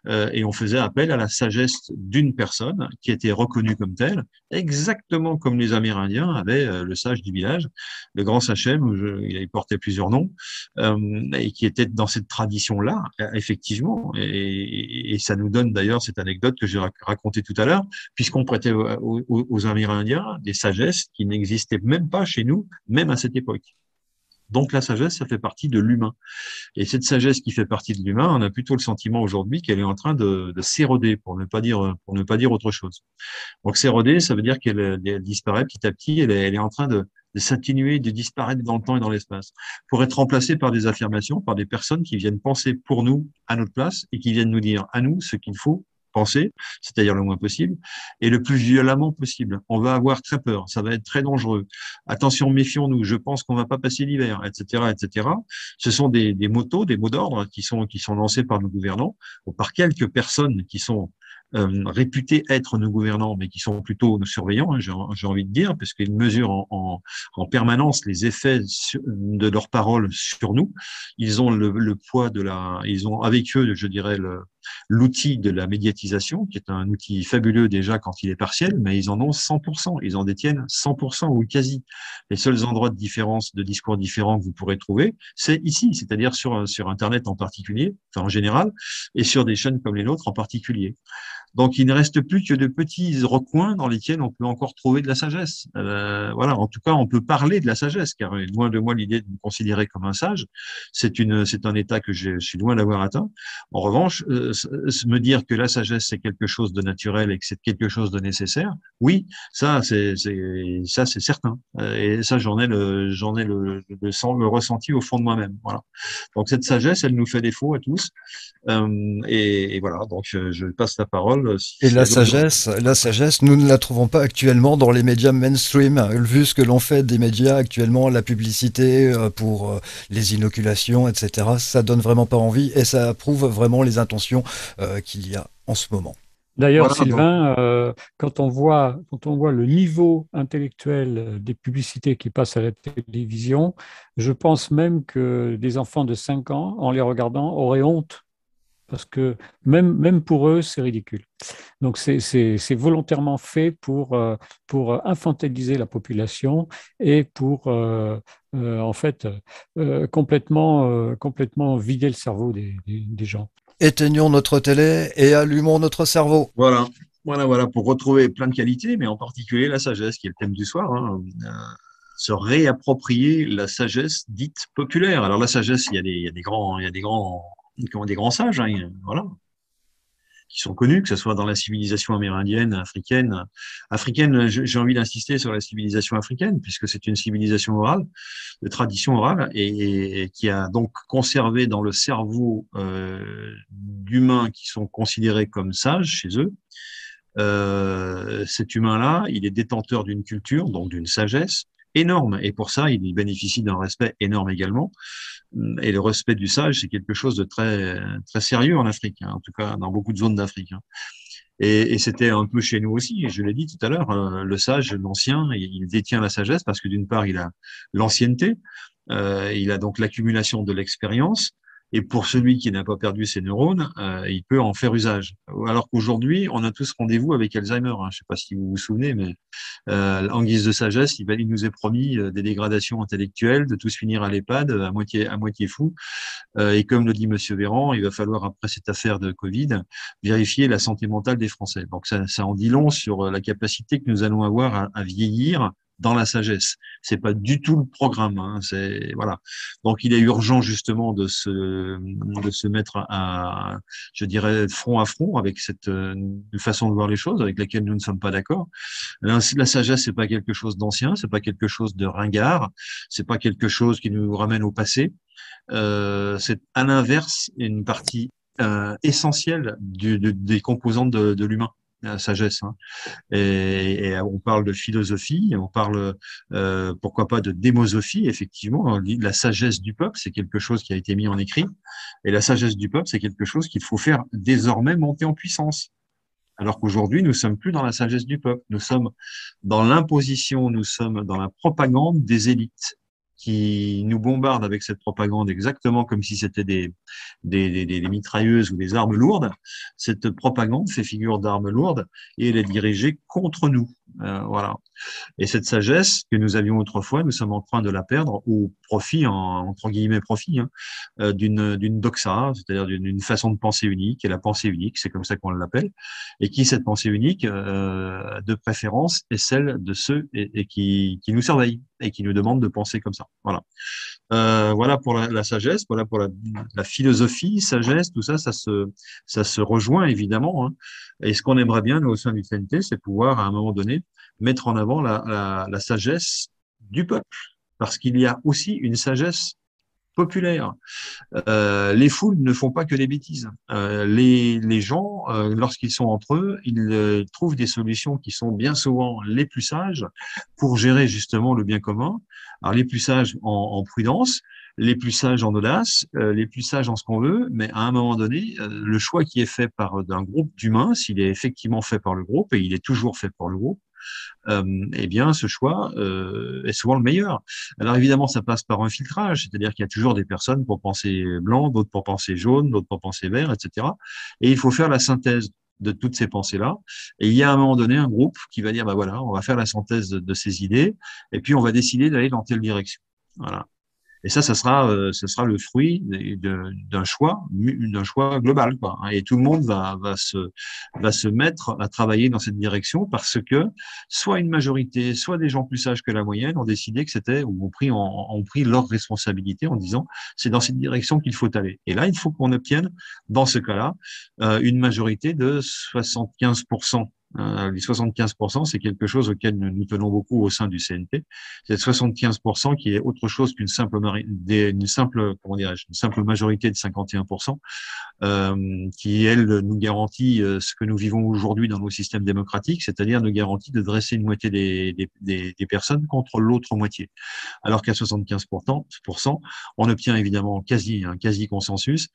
Et on faisait appel à la sagesse d'une personne qui était reconnue comme telle, exactement comme les Amérindiens avaient le sage du village, le grand Sachem, il portait plusieurs noms, et qui était dans cette tradition-là, effectivement. Et ça nous donne d'ailleurs cette anecdote que j'ai racontée tout à l'heure, puisqu'on prêtait aux Amérindiens des sagesses qui n'existaient même pas chez nous, même à cette époque. Donc la sagesse, ça fait partie de l'humain. Et cette sagesse qui fait partie de l'humain, on a plutôt le sentiment aujourd'hui qu'elle est en train de s'éroder, pour ne pas dire autre chose. Donc s'éroder, ça veut dire qu'elle disparaît petit à petit, elle est en train de s'atténuer, de disparaître dans le temps et dans l'espace, pour être remplacée par des affirmations, par des personnes qui viennent penser pour nous, à notre place, et qui viennent nous dire à nous ce qu'il faut penser, c'est-à-dire le moins possible, et le plus violemment possible. On va avoir très peur, ça va être très dangereux. Attention, méfions-nous, je pense qu'on va pas passer l'hiver, etc., etc. Ce sont des mots d'ordre qui sont lancés par nos gouvernants, ou par quelques personnes qui sont réputés être nos gouvernants, mais qui sont plutôt nos surveillants, hein, j'ai envie de dire, parce qu'ils mesurent en permanence les effets de leurs paroles sur nous. Ils ont le poids ils ont avec eux, je dirais, l'outil de la médiatisation, qui est un outil fabuleux déjà quand il est partiel, mais ils en ont 100%, ils en détiennent 100% ou quasi. Les seuls endroits de différence, de discours différents que vous pourrez trouver, c'est ici, c'est-à-dire sur Internet en particulier, enfin en général, et sur des chaînes comme les nôtres en particulier. Donc, il ne reste plus que de petits recoins dans lesquels on peut encore trouver de la sagesse. Voilà, en tout cas, on peut parler de la sagesse, car loin de moi l'idée de me considérer comme un sage. C'est un état que je suis loin d'avoir atteint. En revanche, me dire que la sagesse c'est quelque chose de naturel et que c'est quelque chose de nécessaire, oui, ça c'est certain. Et ça, j'en ai le ressenti au fond de moi-même. Voilà. Donc cette sagesse, elle nous fait défaut à tous. Et voilà. Donc je passe la parole. Et la sagesse, nous ne la trouvons pas actuellement dans les médias mainstream, vu ce que l'on fait des médias actuellement, la publicité pour les inoculations, etc. Ça donne vraiment pas envie et ça prouve vraiment les intentions qu'il y a en ce moment. D'ailleurs, Voilà, Sylvain, quand on voit le niveau intellectuel des publicités qui passent à la télévision, je pense même que des enfants de 5 ans, en les regardant, auraient honte. Parce que même pour eux, c'est ridicule. Donc, c'est volontairement fait pour infantiliser la population et pour, en fait, complètement vider le cerveau des gens. Éteignons notre télé et allumons notre cerveau. Voilà, pour retrouver plein de qualités, mais en particulier la sagesse, qui est le thème du soir. Hein. Se réapproprier la sagesse dite populaire. Alors la sagesse, il y a des grands sages, hein, voilà, qui sont connus, que ce soit dans la civilisation amérindienne, africaine. J'ai envie d'insister sur la civilisation africaine, puisque c'est une civilisation orale, de tradition orale, et qui a donc conservé dans le cerveau d'humains qui sont considérés comme sages chez eux. Cet humain-là, il est détenteur d'une culture, donc d'une sagesse énorme, et pour ça, il bénéficie d'un respect énorme également. Et le respect du sage, c'est quelque chose de très, très sérieux en Afrique, hein, en tout cas dans beaucoup de zones d'Afrique. Hein. Et c'était un peu chez nous aussi, et je l'ai dit tout à l'heure, le sage, l'ancien, il détient la sagesse parce que d'une part, il a l'ancienneté, il a donc l'accumulation de l'expérience, et pour celui qui n'a pas perdu ses neurones, il peut en faire usage. Alors qu'aujourd'hui, on a tous rendez-vous avec Alzheimer. Hein. Je ne sais pas si vous vous souvenez, mais en guise de sagesse, il nous est promis des dégradations intellectuelles, de tous finir à l'EHPAD, à moitié fou. Et comme le dit Monsieur Véran, il va falloir, après cette affaire de Covid, vérifier la santé mentale des Français. Donc ça en dit long sur la capacité que nous allons avoir à vieillir dans la sagesse. C'est pas du tout le programme. Hein. C'est voilà. Donc il est urgent justement de se mettre je dirais, front à front avec cette façon de voir les choses avec laquelle nous ne sommes pas d'accord. La sagesse, c'est pas quelque chose d'ancien, c'est pas quelque chose de ringard, c'est pas quelque chose qui nous ramène au passé. C'est à l'inverse une partie essentielle des composantes de l'humain, la sagesse. Hein. Et on parle de philosophie, on parle pourquoi pas de démosophie, effectivement. La sagesse du peuple, c'est quelque chose qui a été mis en écrit. Et la sagesse du peuple, c'est quelque chose qu'il faut faire désormais monter en puissance. Alors qu'aujourd'hui, nous sommes plus dans la sagesse du peuple. Nous sommes dans l'imposition, nous sommes dans la propagande des élites qui nous bombardent avec cette propagande exactement comme si c'était des mitrailleuses ou des armes lourdes. Cette propagande fait figure d'armes lourdes et elle est dirigée contre nous. Voilà. Et cette sagesse que nous avions autrefois, nous sommes en train de la perdre au profit, entre guillemets profit, hein, d'une doxa, c'est-à-dire d'une façon de penser unique. Et la pensée unique, c'est comme ça qu'on l'appelle. Et qui, cette pensée unique, de préférence, est celle de ceux et qui nous surveillent et qui nous demandent de penser comme ça. Voilà. Voilà pour la sagesse, voilà pour la philosophie, sagesse, tout ça, ça se rejoint évidemment. Hein. Et ce qu'on aimerait bien, nous, au sein du CNT, c'est pouvoir, à un moment donné, mettre en avant la sagesse du peuple, parce qu'il y a aussi une sagesse populaire. Les foules ne font pas que des bêtises. Les gens, lorsqu'ils sont entre eux, ils trouvent des solutions qui sont bien souvent les plus sages pour gérer justement le bien commun. Alors les plus sages en prudence, les plus sages en audace, les plus sages en ce qu'on veut, mais à un moment donné, le choix qui est fait par d'un groupe d'humains, s'il est effectivement fait par le groupe, et il est toujours fait par le groupe, eh bien, ce choix est souvent le meilleur. Alors évidemment, ça passe par un filtrage, c'est-à-dire qu'il y a toujours des personnes pour penser blanc, d'autres pour penser jaune, d'autres pour penser vert, etc. Et il faut faire la synthèse de toutes ces pensées-là. Et il y a à un moment donné un groupe qui va dire, bah voilà, on va faire la synthèse de ces idées, et puis on va décider d'aller dans telle direction. Voilà. Et ça sera le fruit d'un choix global, quoi. Et tout le monde va se mettre à travailler dans cette direction parce que soit une majorité, soit des gens plus sages que la moyenne ont décidé que c'était, ou ont pris leur responsabilité en disant c'est dans cette direction qu'il faut aller. Et là, il faut qu'on obtienne, dans ce cas-là, une majorité de 75%. Les 75%, c'est quelque chose auquel nous tenons beaucoup au sein du CNT. C'est 75% qui est autre chose qu'une simple majorité de 51%, qui, elle, nous garantit ce que nous vivons aujourd'hui dans nos systèmes démocratiques, c'est-à-dire nous garantit de dresser une moitié des personnes contre l'autre moitié. Alors qu'à 75%, on obtient évidemment un quasi consensus,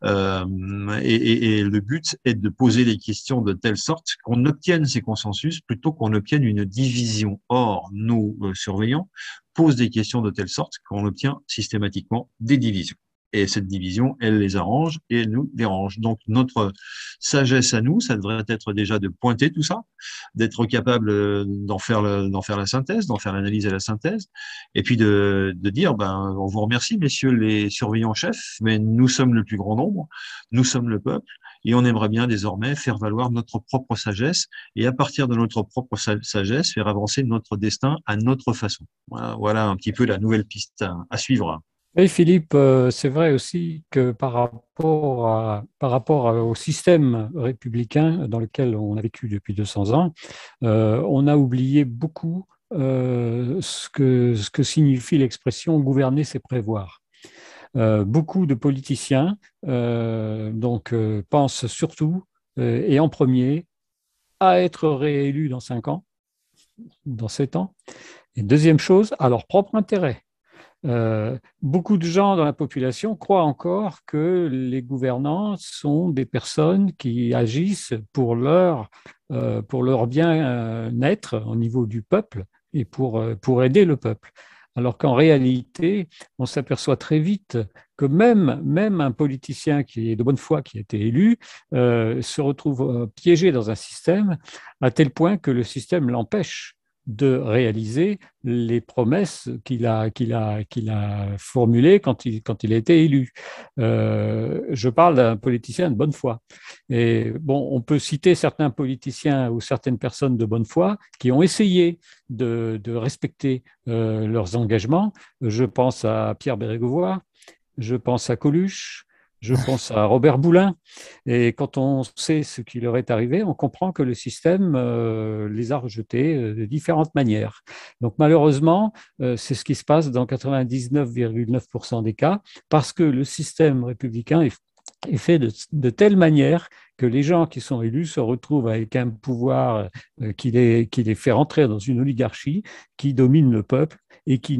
et le but est de poser les questions de telle sorte qu'on obtienne ces consensus plutôt qu'on obtienne une division. Or, nos surveillants posent des questions de telle sorte qu'on obtient systématiquement des divisions. Et cette division, elle les arrange et elle nous dérange. Donc, notre sagesse à nous, ça devrait être déjà de pointer tout ça, d'être capable d'en faire la synthèse, d'en faire l'analyse et la synthèse, et puis de dire, on vous remercie, messieurs les surveillants chefs, mais nous sommes le plus grand nombre, nous sommes le peuple, et on aimerait bien désormais faire valoir notre propre sagesse, et à partir de notre propre sagesse, faire avancer notre destin à notre façon. Voilà un petit peu la nouvelle piste à suivre. Et Philippe, c'est vrai aussi que par rapport au système républicain dans lequel on a vécu depuis 200 ans, on a oublié beaucoup ce que signifie l'expression « gouverner, c'est prévoir ». Beaucoup de politiciens pensent surtout et en premier à être réélus dans 5 ans, dans 7 ans. Et deuxième chose, à leur propre intérêt. Beaucoup de gens dans la population croient encore que les gouvernants sont des personnes qui agissent pour leur bien-être au niveau du peuple et pour aider le peuple. Alors qu'en réalité, on s'aperçoit très vite que même un politicien qui est de bonne foi, qui a été élu, se retrouve piégé dans un système à tel point que le système l'empêche de réaliser les promesses qu'il a formulées quand il a été élu. Je parle d'un politicien de bonne foi. Et bon, on peut citer certains politiciens ou certaines personnes de bonne foi qui ont essayé de respecter leurs engagements. Je pense à Pierre Bérégovoy, je pense à Coluche, je pense à Robert Boulin. Et quand on sait ce qui leur est arrivé, on comprend que le système les a rejetés de différentes manières. Donc malheureusement, c'est ce qui se passe dans 99,9% des cas, parce que le système républicain est fait de telle manière que les gens qui sont élus se retrouvent avec un pouvoir qui les fait rentrer dans une oligarchie qui domine le peuple et qui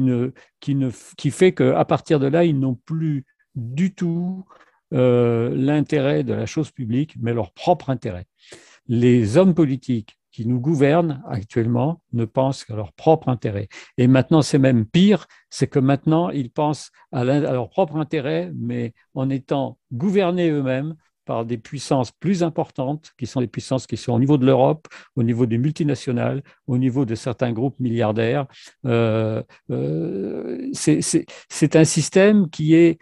fait qu'à partir de là, ils n'ont plus du tout l'intérêt de la chose publique, mais leur propre intérêt. Les hommes politiques qui nous gouvernent actuellement ne pensent qu'à leur propre intérêt. Et maintenant, c'est même pire, c'est que maintenant, ils pensent à leur propre intérêt, mais en étant gouvernés eux-mêmes par des puissances plus importantes, qui sont des puissances qui sont au niveau de l'Europe, au niveau des multinationales, au niveau de certains groupes milliardaires. C'est un système qui est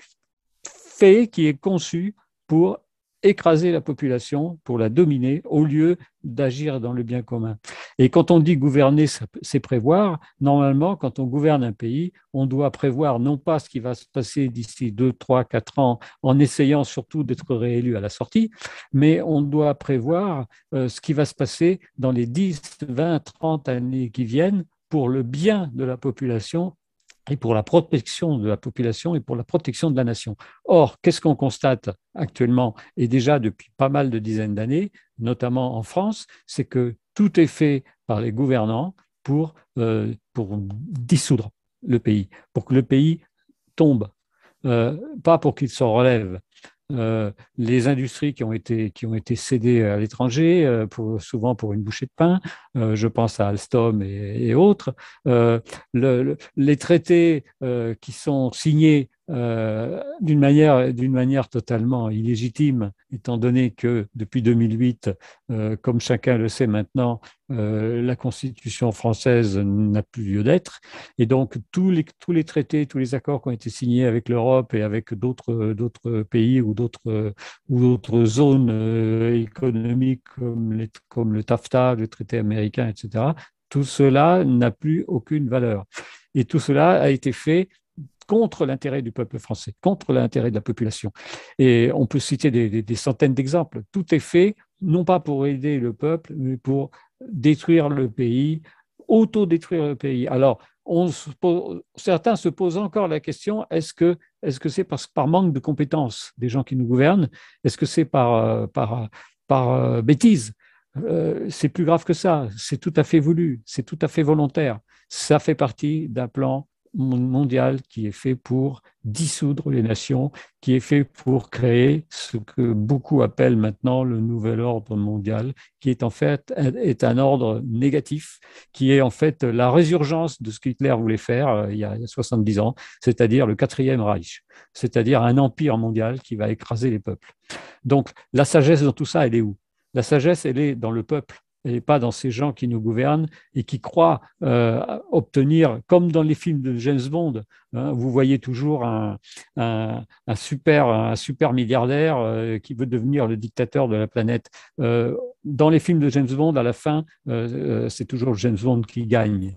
qui est conçu pour écraser la population, pour la dominer, au lieu d'agir dans le bien commun. Et quand on dit gouverner, c'est prévoir. Normalement, quand on gouverne un pays, on doit prévoir non pas ce qui va se passer d'ici 2, 3, 4 ans, en essayant surtout d'être réélu à la sortie, mais on doit prévoir ce qui va se passer dans les 10, 20, 30 années qui viennent pour le bien de la population et pour la protection de la population et pour la protection de la nation. Or, qu'est-ce qu'on constate actuellement, et déjà depuis pas mal de dizaines d'années, notamment en France, c'est que tout est fait par les gouvernants pour dissoudre le pays, pour que le pays tombe, pas pour qu'il se relève. Les industries qui ont été cédées à l'étranger, souvent pour une bouchée de pain, je pense à Alstom et autres, les traités qui sont signés d'une manière totalement illégitime, étant donné que depuis 2008, comme chacun le sait maintenant, la Constitution française n'a plus lieu d'être. Et donc, tous les traités, tous les accords qui ont été signés avec l'Europe et avec d'autres pays ou d'autres zones économiques comme le TAFTA, le traité américain, etc., tout cela n'a plus aucune valeur. Et tout cela a été fait contre l'intérêt du peuple français, contre l'intérêt de la population. Et on peut citer des centaines d'exemples. Tout est fait, non pas pour aider le peuple, mais pour détruire le pays, auto-détruire le pays. Alors, certains se posent encore la question, est-ce que c'est par manque de compétences des gens qui nous gouvernent? Est-ce que c'est par bêtise? C'est plus grave que ça, c'est tout à fait voulu, c'est tout à fait volontaire. Ça fait partie d'un plan mondial qui est fait pour dissoudre les nations, qui est fait pour créer ce que beaucoup appellent maintenant le nouvel ordre mondial, qui est en fait un ordre négatif, qui est en fait la résurgence de ce qu'Hitler voulait faire il y a 70 ans, c'est-à-dire le quatrième Reich, c'est-à-dire un empire mondial qui va écraser les peuples. Donc la sagesse dans tout ça, elle est où? La sagesse, elle est dans le peuple. Et pas dans ces gens qui nous gouvernent et qui croient obtenir, comme dans les films de James Bond, hein, vous voyez toujours un super milliardaire qui veut devenir le dictateur de la planète. Dans les films de James Bond, à la fin, c'est toujours James Bond qui gagne.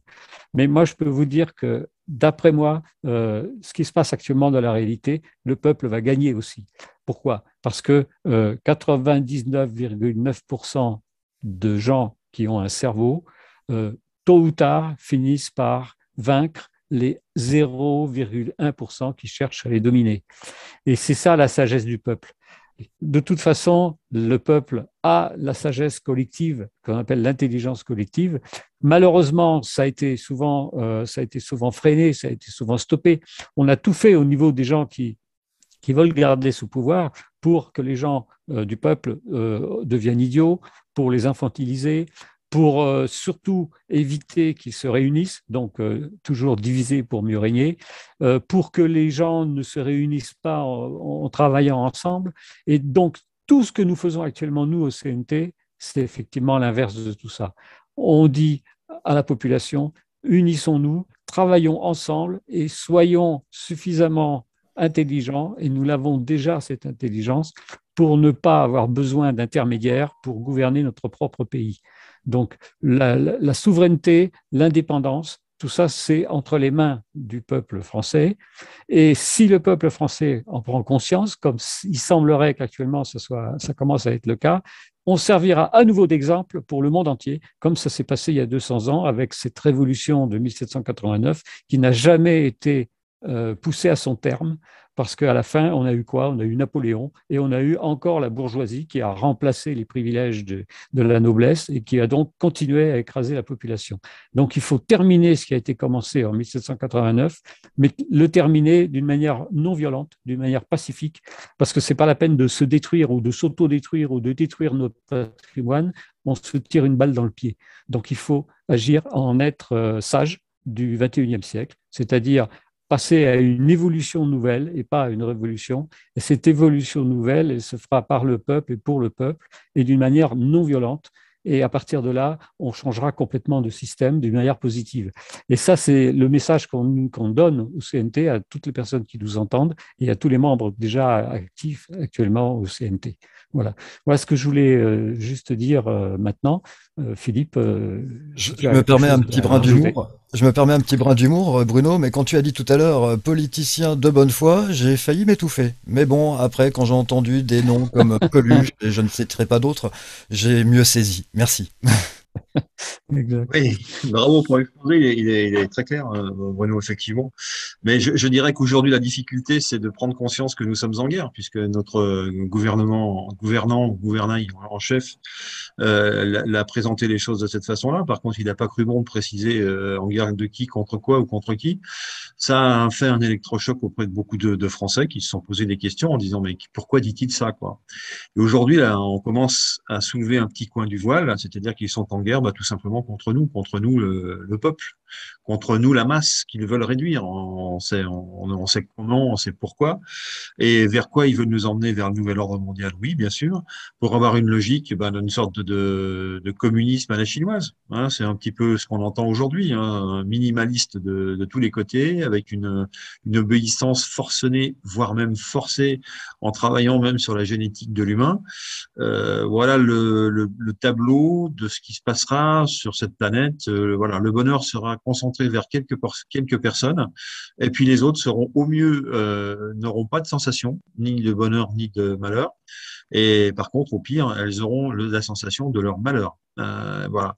Mais moi, je peux vous dire que, d'après moi, ce qui se passe actuellement dans la réalité, le peuple va gagner aussi. Pourquoi? Parce que 99,9% de gens qui ont un cerveau, tôt ou tard, finissent par vaincre les 0,1% qui cherchent à les dominer. Et c'est ça la sagesse du peuple. De toute façon, le peuple a la sagesse collective, qu'on appelle l'intelligence collective. Malheureusement, ça a été souvent freiné, ça a été souvent stoppé. On a tout fait au niveau des gens qui veulent garder ce pouvoir pour que les gens du peuple deviennent idiots, pour les infantiliser, pour surtout éviter qu'ils se réunissent, donc toujours diviser pour mieux régner, pour que les gens ne se réunissent pas en travaillant ensemble. Et donc, tout ce que nous faisons actuellement, nous, au CNT, c'est effectivement l'inverse de tout ça. On dit à la population, unissons-nous, travaillons ensemble et soyons suffisamment intelligents, et nous l'avons déjà cette intelligence, pour ne pas avoir besoin d'intermédiaires pour gouverner notre propre pays. Donc la souveraineté, l'indépendance, tout ça, c'est entre les mains du peuple français. Et si le peuple français en prend conscience, comme il semblerait qu'actuellement ça commence à être le cas, on servira à nouveau d'exemple pour le monde entier, comme ça s'est passé il y a 200 ans avec cette révolution de 1789 qui n'a jamais été poussée à son terme, parce qu'à la fin, on a eu quoi? On a eu Napoléon et on a eu encore la bourgeoisie qui a remplacé les privilèges de la noblesse et qui a donc continué à écraser la population. Donc il faut terminer ce qui a été commencé en 1789, mais le terminer d'une manière non violente, d'une manière pacifique, parce que ce n'est pas la peine de se détruire ou de s'auto-détruire ou de détruire notre patrimoine, on se tire une balle dans le pied. Donc il faut agir en être sage du 21e siècle, c'est-à-dire passer à une évolution nouvelle et pas à une révolution. Et cette évolution nouvelle, elle se fera par le peuple et pour le peuple et d'une manière non violente. Et à partir de là, on changera complètement de système d'une manière positive. Et ça, c'est le message qu'on donne au CNT à toutes les personnes qui nous entendent et à tous les membres déjà actifs actuellement au CNT. Voilà. Voilà ce que je voulais juste dire maintenant. Philippe, je me permets un petit brin d'humour. Je me permets un petit brin d'humour, Bruno, mais quand tu as dit tout à l'heure politicien de bonne foi, j'ai failli m'étouffer. Mais bon, après, quand j'ai entendu des noms comme Coluche, et je ne citerai pas d'autres, j'ai mieux saisi. Merci. Exact. Oui, bravo pour l'exposé, il est très clair, Bruno, effectivement. Mais je dirais qu'aujourd'hui, la difficulté, c'est de prendre conscience que nous sommes en guerre, puisque notre gouvernail en chef, l'a présenté les choses de cette façon-là. Par contre, il n'a pas cru bon de préciser en guerre de qui, contre quoi ou contre qui. Ça a fait un électrochoc auprès de beaucoup de Français qui se sont posé des questions en disant, mais pourquoi dit-il ça, quoi? Et aujourd'hui, là, on commence à soulever un petit coin du voile, c'est-à-dire qu'ils sont en guerre, tout simplement contre nous le peuple, contre nous la masse qu'ils veulent réduire. On sait comment, on sait pourquoi, et vers quoi ils veulent nous emmener, vers le nouvel ordre mondial, oui, bien sûr, pour avoir une logique, d'une sorte de communisme à la chinoise. Hein, c'est un petit peu ce qu'on entend aujourd'hui, hein, un minimaliste de tous les côtés, avec une obéissance forcenée, voire même forcée, en travaillant même sur la génétique de l'humain. Voilà le tableau de ce qui se passera sur cette planète. Voilà, le bonheur sera concentré vers quelques personnes, et puis les autres seront au mieux n'auront pas de sensation, ni de bonheur ni de malheur, et par contre au pire elles auront la sensation de leur malheur. Voilà.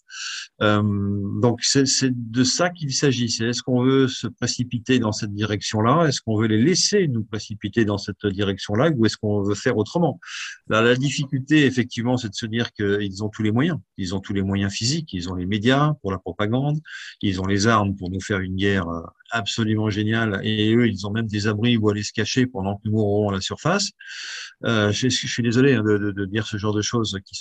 Donc c'est de ça qu'il s'agit. C'est est-ce qu'on veut se précipiter dans cette direction-là? Est-ce qu'on veut les laisser nous précipiter dans cette direction-là, ou est-ce qu'on veut faire autrement? Là, la difficulté, effectivement, c'est de se dire qu'ils ont tous les moyens. Ils ont tous les moyens physiques. Ils ont les médias pour la propagande. Ils ont les armes pour nous faire une guerre absolument géniale. Et eux, ils ont même des abris où aller se cacher pendant que nous mourrons à la surface. Je suis désolé de dire ce genre de choses qui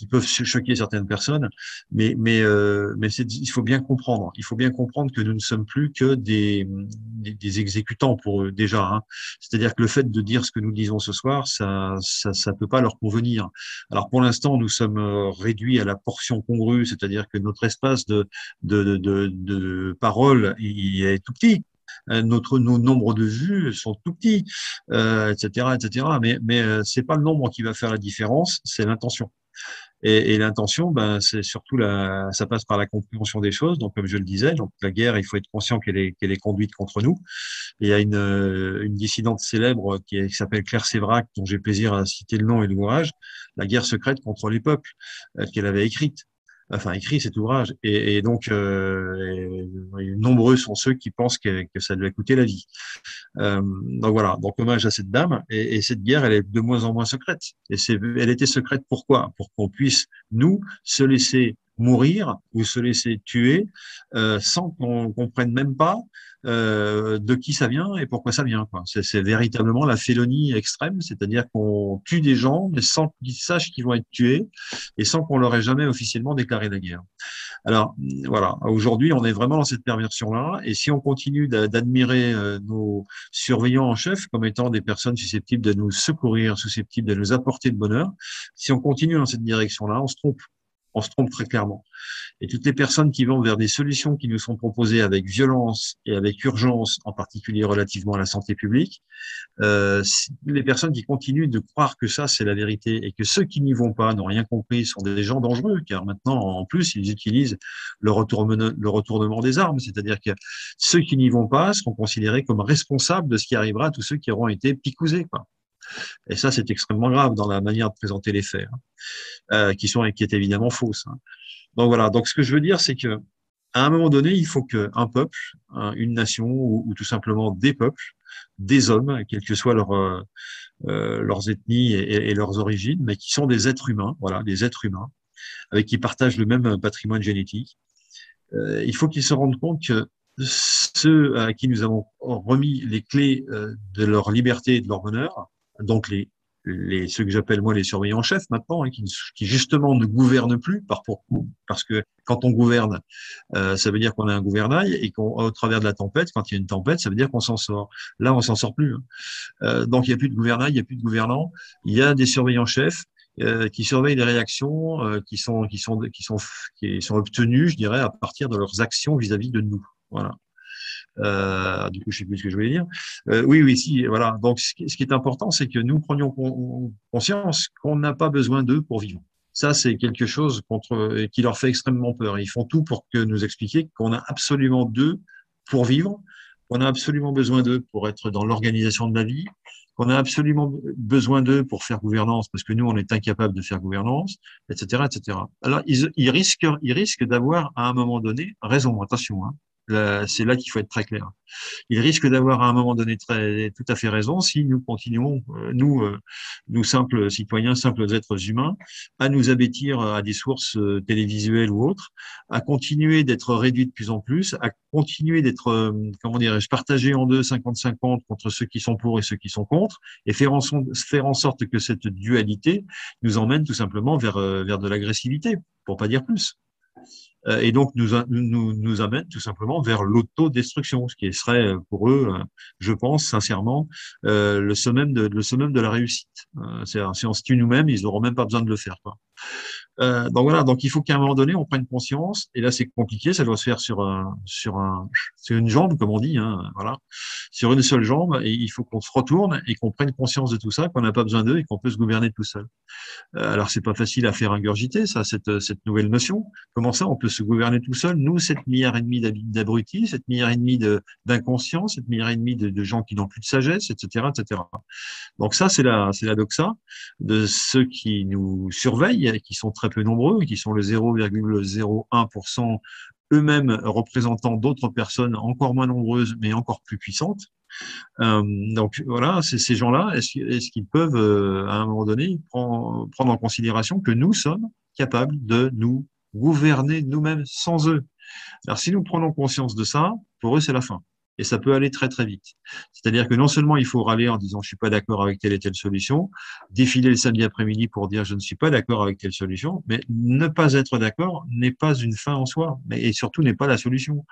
peuvent choquer certaines personnes, mais il faut bien comprendre. Il faut bien comprendre que nous ne sommes plus que des exécutants pour eux déjà. Hein. C'est-à-dire que le fait de dire ce que nous disons ce soir, ça peut pas leur convenir. Alors pour l'instant, nous sommes réduits à la portion congrue, c'est-à-dire que notre espace de parole il est tout petit. Nos nombres de vues sont tout petits, etc., etc. Mais c'est pas le nombre qui va faire la différence, c'est l'intention. Et l'intention, c'est surtout ça passe par la compréhension des choses. Donc, comme je le disais, donc la guerre, il faut être conscient qu'elle est conduite contre nous. Et il y a une dissidente célèbre qui s'appelle Claire Séverac, dont j'ai plaisir à citer le nom et l'ouvrage, La guerre secrète contre les peuples, qu'elle avait écrit cet ouvrage. Et donc, nombreux sont ceux qui pensent que ça lui a coûté la vie. Donc voilà, donc hommage à cette dame. Et cette guerre, elle est de moins en moins secrète. Et elle était secrète pourquoi? Pour qu'on puisse, nous, se laisser mourir ou se laisser tuer sans qu'on comprenne même pas de qui ça vient et pourquoi ça vient, quoi. C'est véritablement la félonie extrême, c'est-à-dire qu'on tue des gens mais sans qu'ils sachent qu'ils vont être tués et sans qu'on leur ait jamais officiellement déclaré la guerre. Alors voilà, aujourd'hui on est vraiment dans cette perversion-là, et si on continue d'admirer nos surveillants en chef comme étant des personnes susceptibles de nous secourir, susceptibles de nous apporter le bonheur, si on continue dans cette direction-là, on se trompe. On se trompe très clairement. Et toutes les personnes qui vont vers des solutions qui nous sont proposées avec violence et avec urgence, en particulier relativement à la santé publique, les personnes qui continuent de croire que ça, c'est la vérité et que ceux qui n'y vont pas, n'ont rien compris, sont des gens dangereux, car maintenant, en plus, ils utilisent le retournement des armes, c'est-à-dire que ceux qui n'y vont pas seront considérés comme responsables de ce qui arrivera à tous ceux qui auront été picousés, quoi. Et ça, c'est extrêmement grave dans la manière de présenter les faits, qui est évidemment fausse. Donc voilà. Donc ce que je veux dire, c'est que à un moment donné, il faut qu'un peuple, une nation, ou tout simplement des peuples, des hommes, quelles que soient leurs ethnies et leurs origines, mais qui sont des êtres humains, voilà, des êtres humains, avec qui partagent le même patrimoine génétique. Il faut qu'ils se rendent compte que ceux à qui nous avons remis les clés de leur liberté et de leur bonheur, donc ceux que j'appelle moi les surveillants chefs maintenant, qui justement ne gouvernent plus parce que quand on gouverne, ça veut dire qu'on a un gouvernail et qu'au travers de la tempête, quand il y a une tempête, ça veut dire qu'on s'en sort. Là, on s'en sort plus. Donc il n'y a plus de gouvernail, il n'y a plus de gouvernants. Il y a des surveillants chefs qui surveillent les réactions qui sont obtenues, je dirais, à partir de leurs actions vis-à-vis de nous. Voilà. Du coup, je sais plus ce que je voulais dire. Oui, si, voilà. Donc, ce qui est important, c'est que nous prenions conscience qu'on n'a pas besoin d'eux pour vivre. Ça, c'est quelque chose qui leur fait extrêmement peur. Ils font tout pour nous expliquer qu'on a absolument d'eux pour vivre, qu'on a absolument besoin d'eux pour être dans l'organisation de la vie, qu'on a absolument besoin d'eux pour faire gouvernance, parce que nous, on est incapable de faire gouvernance, etc., etc. Alors, ils risquent d'avoir, à un moment donné, raison. Attention, c'est là qu'il faut être très clair. Ils risquent d'avoir à un moment donné tout à fait raison si nous continuons, nous simples citoyens, simples êtres humains, à nous abêtir à des sources télévisuelles ou autres, à continuer d'être réduits de plus en plus, à continuer d'être, partagés en deux, 50-50 contre ceux qui sont pour et ceux qui sont contre, et faire en sorte que cette dualité nous emmène tout simplement vers de l'agressivité, pour pas dire plus. Et donc nous amène tout simplement vers l'autodestruction, ce qui serait pour eux, je pense sincèrement, le summum de la réussite. Si on se tue nous-mêmes, ils n'auront même pas besoin de le faire, quoi. Donc voilà, donc il faut qu'à un moment donné on prenne conscience, et là c'est compliqué, ça doit se faire sur une jambe, comme on dit, voilà, sur une seule jambe, et il faut qu'on se retourne et qu'on prenne conscience de tout ça, qu'on n'a pas besoin d'eux et qu'on peut se gouverner tout seul. Alors c'est pas facile à faire ingurgiter, ça, cette nouvelle notion. Comment ça on peut se gouverner tout seul, nous, 7,5 milliards d'abrutis, 7,5 milliards d'inconscients, 7,5 milliards de gens qui n'ont plus de sagesse, etc., etc. Donc ça, c'est la doxa de ceux qui nous surveillent, qui sont très peu nombreux, qui sont le 0,01%, eux-mêmes représentant d'autres personnes encore moins nombreuses, mais encore plus puissantes. Donc voilà, ces gens-là, est-ce qu'ils peuvent, à un moment donné, prendre en considération que nous sommes capables de nous gouverner nous-mêmes sans eux? Alors si nous prenons conscience de ça, pour eux, c'est la fin. Et ça peut aller très très vite. C'est-à-dire que non seulement il faut râler en disant je suis pas d'accord avec telle et telle solution, défiler le samedi après-midi pour dire je ne suis pas d'accord avec telle solution, mais ne pas être d'accord n'est pas une fin en soi, et surtout n'est pas la solution.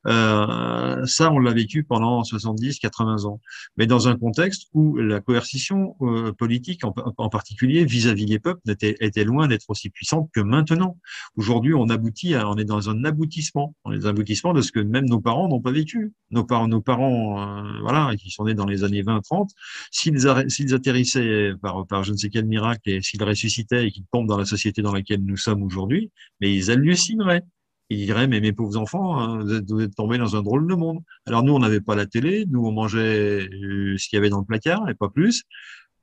Ça, on l'a vécu pendant 70, 80 ans. Mais dans un contexte où la coercition politique, en particulier vis-à-vis des peuples, était loin d'être aussi puissante que maintenant. Aujourd'hui, on est dans un aboutissement. On est dans un aboutissement de ce que même nos parents n'ont pas vécu. Nos parents, voilà, qui sont nés dans les années 20-30, s'ils atterrissaient par je ne sais quel miracle et s'ils ressuscitaient et qu'ils tombent dans la société dans laquelle nous sommes aujourd'hui, mais ils hallucineraient. Ils diraient, mais mes pauvres enfants, vous êtes tombés dans un drôle de monde. Alors nous, on n'avait pas la télé, nous, on mangeait ce qu'il y avait dans le placard et pas plus.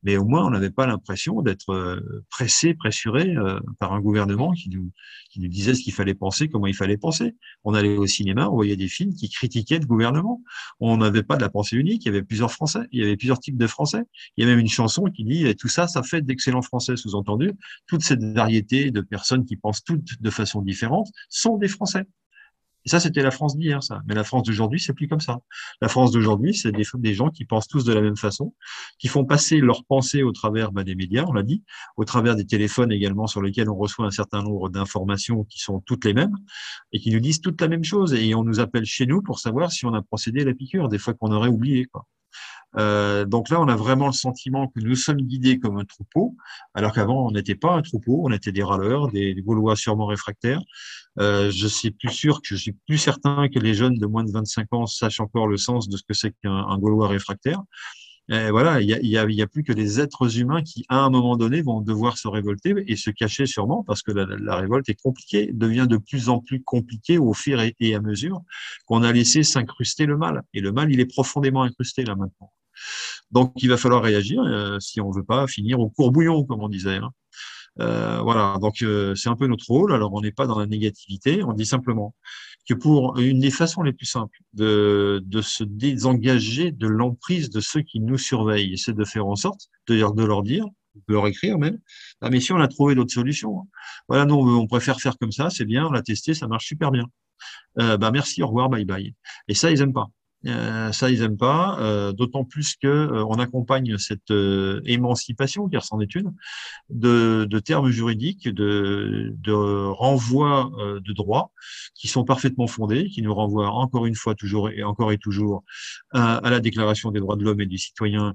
Mais au moins, on n'avait pas l'impression d'être pressuré par un gouvernement qui nous disait ce qu'il fallait penser, comment il fallait penser. On allait au cinéma, on voyait des films qui critiquaient le gouvernement. On n'avait pas de la pensée unique, il y avait plusieurs Français, il y avait plusieurs types de Français. Il y a même une chanson qui dit « Tout ça, ça fait d'excellents Français », sous-entendu. Toute cette variété de personnes qui pensent toutes de façon différente sont des Français. Et ça, c'était la France d'hier, ça. Mais la France d'aujourd'hui, c'est plus comme ça. La France d'aujourd'hui, c'est des gens qui pensent tous de la même façon, qui font passer leurs pensées au travers des médias, on l'a dit, au travers des téléphones également sur lesquels on reçoit un certain nombre d'informations qui sont toutes les mêmes et qui nous disent toutes la même chose. Et on nous appelle chez nous pour savoir si on a procédé à la piqûre, des fois qu'on aurait oublié, quoi. Donc là, on a vraiment le sentiment que nous sommes guidés comme un troupeau, alors qu'avant, on n'était pas un troupeau, on était des râleurs, des Gaulois sûrement réfractaires. Je suis plus certain que les jeunes de moins de 25 ans sachent encore le sens de ce que c'est qu'un Gaulois réfractaire. Et voilà, il y a plus que des êtres humains qui, à un moment donné, vont devoir se révolter et se cacher sûrement parce que la révolte est compliquée, devient de plus en plus compliquée au fur et à mesure qu'on a laissé s'incruster le mal. Et le mal, il est profondément incrusté là maintenant. Donc, il va falloir réagir si on veut pas finir au courbouillon, comme on disait. Hein. Voilà, donc c'est un peu notre rôle. Alors, on n'est pas dans la négativité, on dit simplement que pour une des façons les plus simples de se désengager de l'emprise de ceux qui nous surveillent, c'est de faire en sorte de leur dire, de leur écrire même, ah, mais si on a trouvé d'autres solutions, hein. Voilà, nous on préfère faire comme ça, c'est bien, on l'a testé, ça marche super bien. Bah merci, au revoir, bye bye. Et ça, ils aiment pas. Ça, ils aiment pas, d'autant plus que on accompagne cette émancipation, car c'en est une, de termes juridiques, de renvois de droit qui sont parfaitement fondés, qui nous renvoient encore une fois toujours et encore et toujours à la Déclaration des droits de l'homme et du citoyen,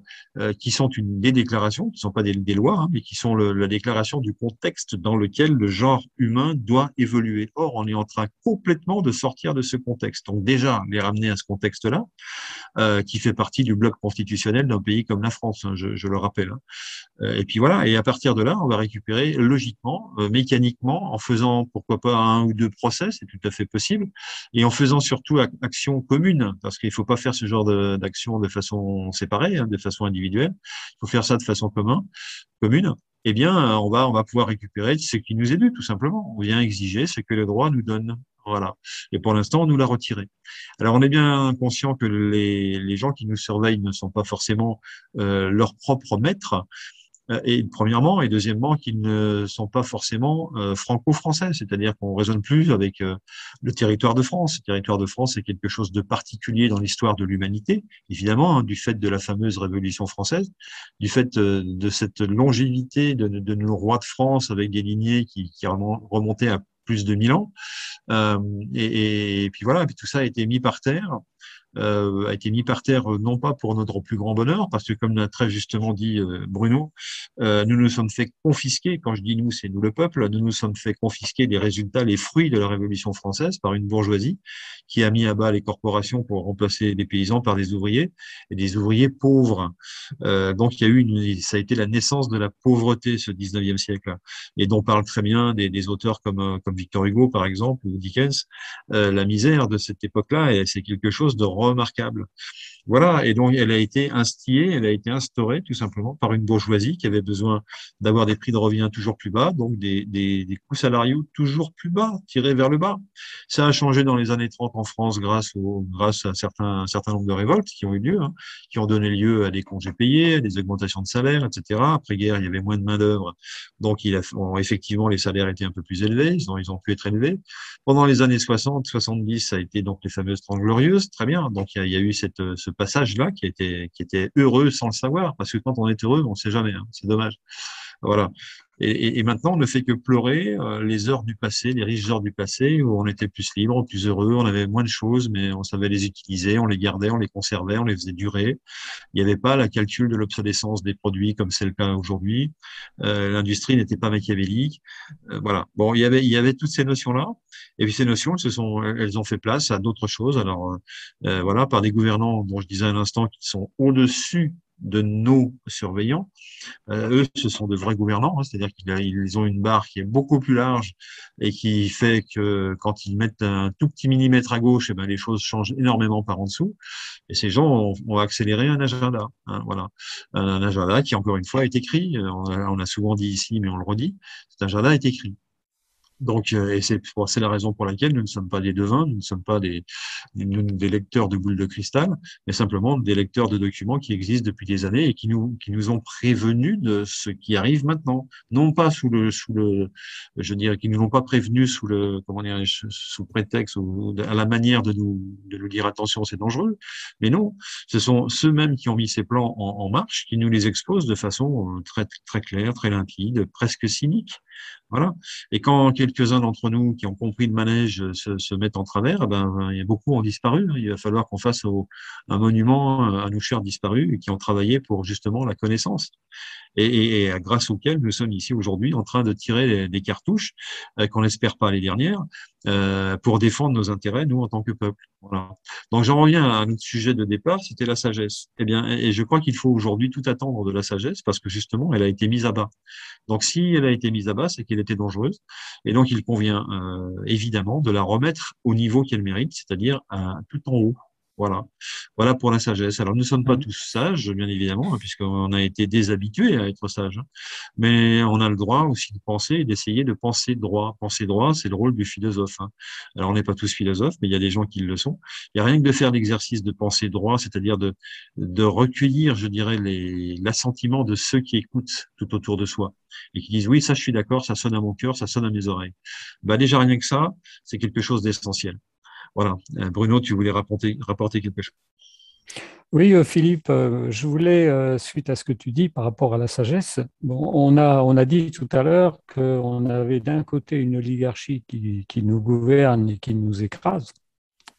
qui sont des déclarations, qui ne sont pas des lois, hein, mais qui sont la déclaration du contexte dans lequel le genre humain doit évoluer. Or, on est en train complètement de sortir de ce contexte. Donc déjà, les ramener à ce contexte-là, qui fait partie du bloc constitutionnel d'un pays comme la France, hein, je le rappelle. Hein. Et puis voilà, et à partir de là, on va récupérer logiquement, mécaniquement, en faisant pourquoi pas un ou deux procès, c'est tout à fait possible, et en faisant surtout action commune, parce qu'il ne faut pas faire ce genre d'action de façon séparée, hein, de façon individuelle, il faut faire ça de façon commune. Eh bien, on va pouvoir récupérer ce qui nous est dû, tout simplement. On vient exiger ce que le droit nous donne. Voilà. Et pour l'instant, on nous l'a retiré. Alors, on est bien conscient que les gens qui nous surveillent ne sont pas forcément leurs propres maîtres. Et premièrement, et deuxièmement, qu'ils ne sont pas forcément franco-français, c'est-à-dire qu'on raisonne plus avec le territoire de France. Le territoire de France est quelque chose de particulier dans l'histoire de l'humanité, évidemment, hein, du fait de la fameuse Révolution française, du fait de cette longévité de nos rois de France avec des lignées qui remontaient à plus de 1000 ans. Et puis voilà, et puis tout ça a été mis par terre. Non pas pour notre plus grand bonheur, parce que comme l'a très justement dit Bruno, nous nous sommes fait confisquer, quand je dis nous, c'est nous le peuple, nous nous sommes fait confisquer les résultats, les fruits de la Révolution française par une bourgeoisie qui a mis à bas les corporations pour remplacer les paysans par des ouvriers, et des ouvriers pauvres. Donc ça a été la naissance de la pauvreté, ce 19e siècle, et dont parlent très bien des auteurs comme Victor Hugo, par exemple, ou Dickens. La misère de cette époque-là, et c'est quelque chose de remarquable. Voilà, et donc elle a été instillée, elle a été instaurée tout simplement par une bourgeoisie qui avait besoin d'avoir des prix de revient toujours plus bas, donc des coûts salariaux toujours plus bas, tirés vers le bas. Ça a changé dans les années 30 en France grâce à un certain nombre de révoltes qui ont eu lieu, hein, qui ont donné lieu à des congés payés, à des augmentations de salaires, etc. Après-guerre, il y avait moins de main-d'œuvre, donc effectivement les salaires étaient un peu plus élevés, ils ont pu être élevés. Pendant les années 60, 70, ça a été donc les fameuses Trente Glorieuses, très bien. Donc il y a eu ce passage-là qui était heureux sans le savoir, parce que quand on est heureux, on ne sait jamais, hein, c'est dommage. Voilà. Et maintenant, on ne fait que pleurer les heures du passé, les riches heures du passé, où on était plus libre, plus heureux, on avait moins de choses, mais on savait les utiliser, on les gardait, on les conservait, on les faisait durer. Il n'y avait pas la calcul de l'obsolescence des produits comme c'est le cas aujourd'hui. L'industrie n'était pas machiavélique. Voilà. Bon, il y avait toutes ces notions-là, et puis ces notions, elles ont fait place à d'autres choses. Alors, voilà, par des gouvernants dont je disais à l'instant qui sont au-dessus de nos surveillants. Eux, ce sont de vrais gouvernants, hein, c'est-à-dire qu'ils ont une barre qui est beaucoup plus large et qui fait que quand ils mettent un tout petit millimètre à gauche, eh ben, les choses changent énormément par en dessous. Et ces gens ont accéléré un agenda, hein, voilà, un agenda qui, encore une fois, est écrit. On a souvent dit ici, mais on le redit, cet agenda est écrit. Donc, et c'est la raison pour laquelle nous ne sommes pas des devins, nous ne sommes pas des lecteurs de boules de cristal, mais simplement des lecteurs de documents qui existent depuis des années et qui nous ont prévenus de ce qui arrive maintenant. Non pas je dirais, qui nous l'ont pas prévenus sous prétexte ou à la manière de nous dire attention, c'est dangereux. Mais non, ce sont ceux-mêmes qui ont mis ces plans en marche, qui nous les exposent de façon très, très claire, très limpide, presque cynique. Voilà. Et quand quelques-uns d'entre nous qui ont compris le manège se mettent en travers, eh ben, il y a beaucoup ont disparu. Il va falloir qu'on fasse un monument à nos chers disparus et qui ont travaillé pour justement la connaissance et grâce auquel nous sommes ici aujourd'hui en train de tirer des cartouches, qu'on n'espère pas les dernières, pour défendre nos intérêts, nous, en tant que peuple. Voilà. Donc, j'en reviens à notre sujet de départ, c'était la sagesse. Eh bien, et je crois qu'il faut aujourd'hui tout attendre de la sagesse parce que justement, elle a été mise à bas. Donc, si elle a été mise à bas, c'est qu'elle était dangereuse. Et donc, il convient évidemment de la remettre au niveau qu'elle mérite, c'est-à-dire tout en haut. Voilà. Voilà pour la sagesse. Alors, nous ne sommes pas tous sages, bien évidemment, hein, puisqu'on a été déshabitués à être sages. Hein. Mais on a le droit aussi de penser et d'essayer de penser droit. Penser droit, c'est le rôle du philosophe. Hein. Alors, on n'est pas tous philosophes, mais il y a des gens qui le sont. Il n'y a rien que de faire l'exercice de penser droit, c'est-à-dire de recueillir, je dirais, l'assentiment de ceux qui écoutent tout autour de soi et qui disent, oui, ça, je suis d'accord, ça sonne à mon cœur, ça sonne à mes oreilles. Bah, déjà, rien que ça, c'est quelque chose d'essentiel. Voilà. Bruno, tu voulais rapporter quelque chose. Oui, Philippe, je voulais, suite à ce que tu dis par rapport à la sagesse, bon, on a dit tout à l'heure qu'on avait d'un côté une oligarchie qui nous gouverne et qui nous écrase,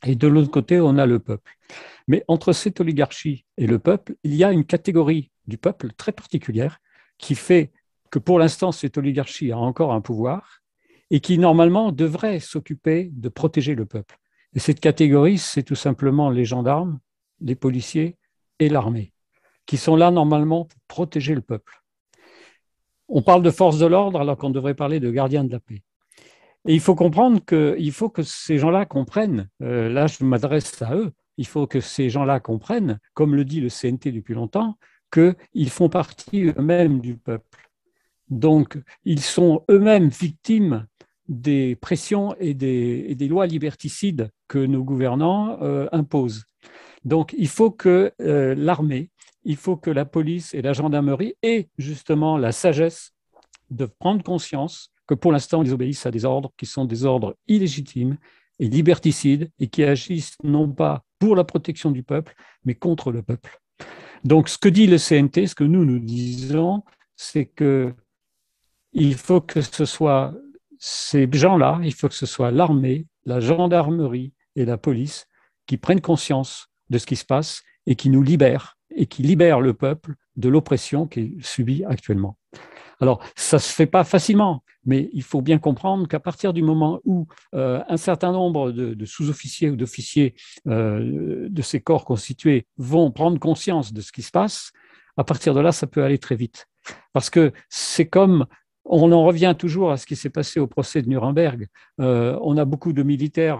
et de l'autre côté, on a le peuple. Mais entre cette oligarchie et le peuple, il y a une catégorie du peuple très particulière qui fait que pour l'instant, cette oligarchie a encore un pouvoir et qui normalement devrait s'occuper de protéger le peuple. Et cette catégorie, c'est tout simplement les gendarmes, les policiers et l'armée, qui sont là normalement pour protéger le peuple. On parle de force de l'ordre alors qu'on devrait parler de gardiens de la paix. Et il faut comprendre qu'il faut que ces gens-là comprennent, là je m'adresse à eux, il faut que ces gens-là comprennent, comme le dit le CNT depuis longtemps, qu'ils font partie eux-mêmes du peuple. Donc, ils sont eux-mêmes victimes des pressions et des lois liberticides que nos gouvernants imposent. Donc, il faut que l'armée, il faut que la police et la gendarmerie aient justement la sagesse de prendre conscience que pour l'instant, ils obéissent à des ordres qui sont des ordres illégitimes et liberticides et qui agissent non pas pour la protection du peuple, mais contre le peuple. Donc, ce que dit le CNT, ce que nous disons, c'est qu'il faut que ce soit ces gens-là, il faut que ce soit l'armée, la gendarmerie et la police qui prennent conscience de ce qui se passe et qui nous libèrent et qui libèrent le peuple de l'oppression qu'il subit actuellement. Alors, ça ne se fait pas facilement, mais il faut bien comprendre qu'à partir du moment où un certain nombre de sous-officiers ou d'officiers de ces corps constitués vont prendre conscience de ce qui se passe, à partir de là, ça peut aller très vite. Parce que c'est comme... On en revient toujours à ce qui s'est passé au procès de Nuremberg. On a beaucoup de militaires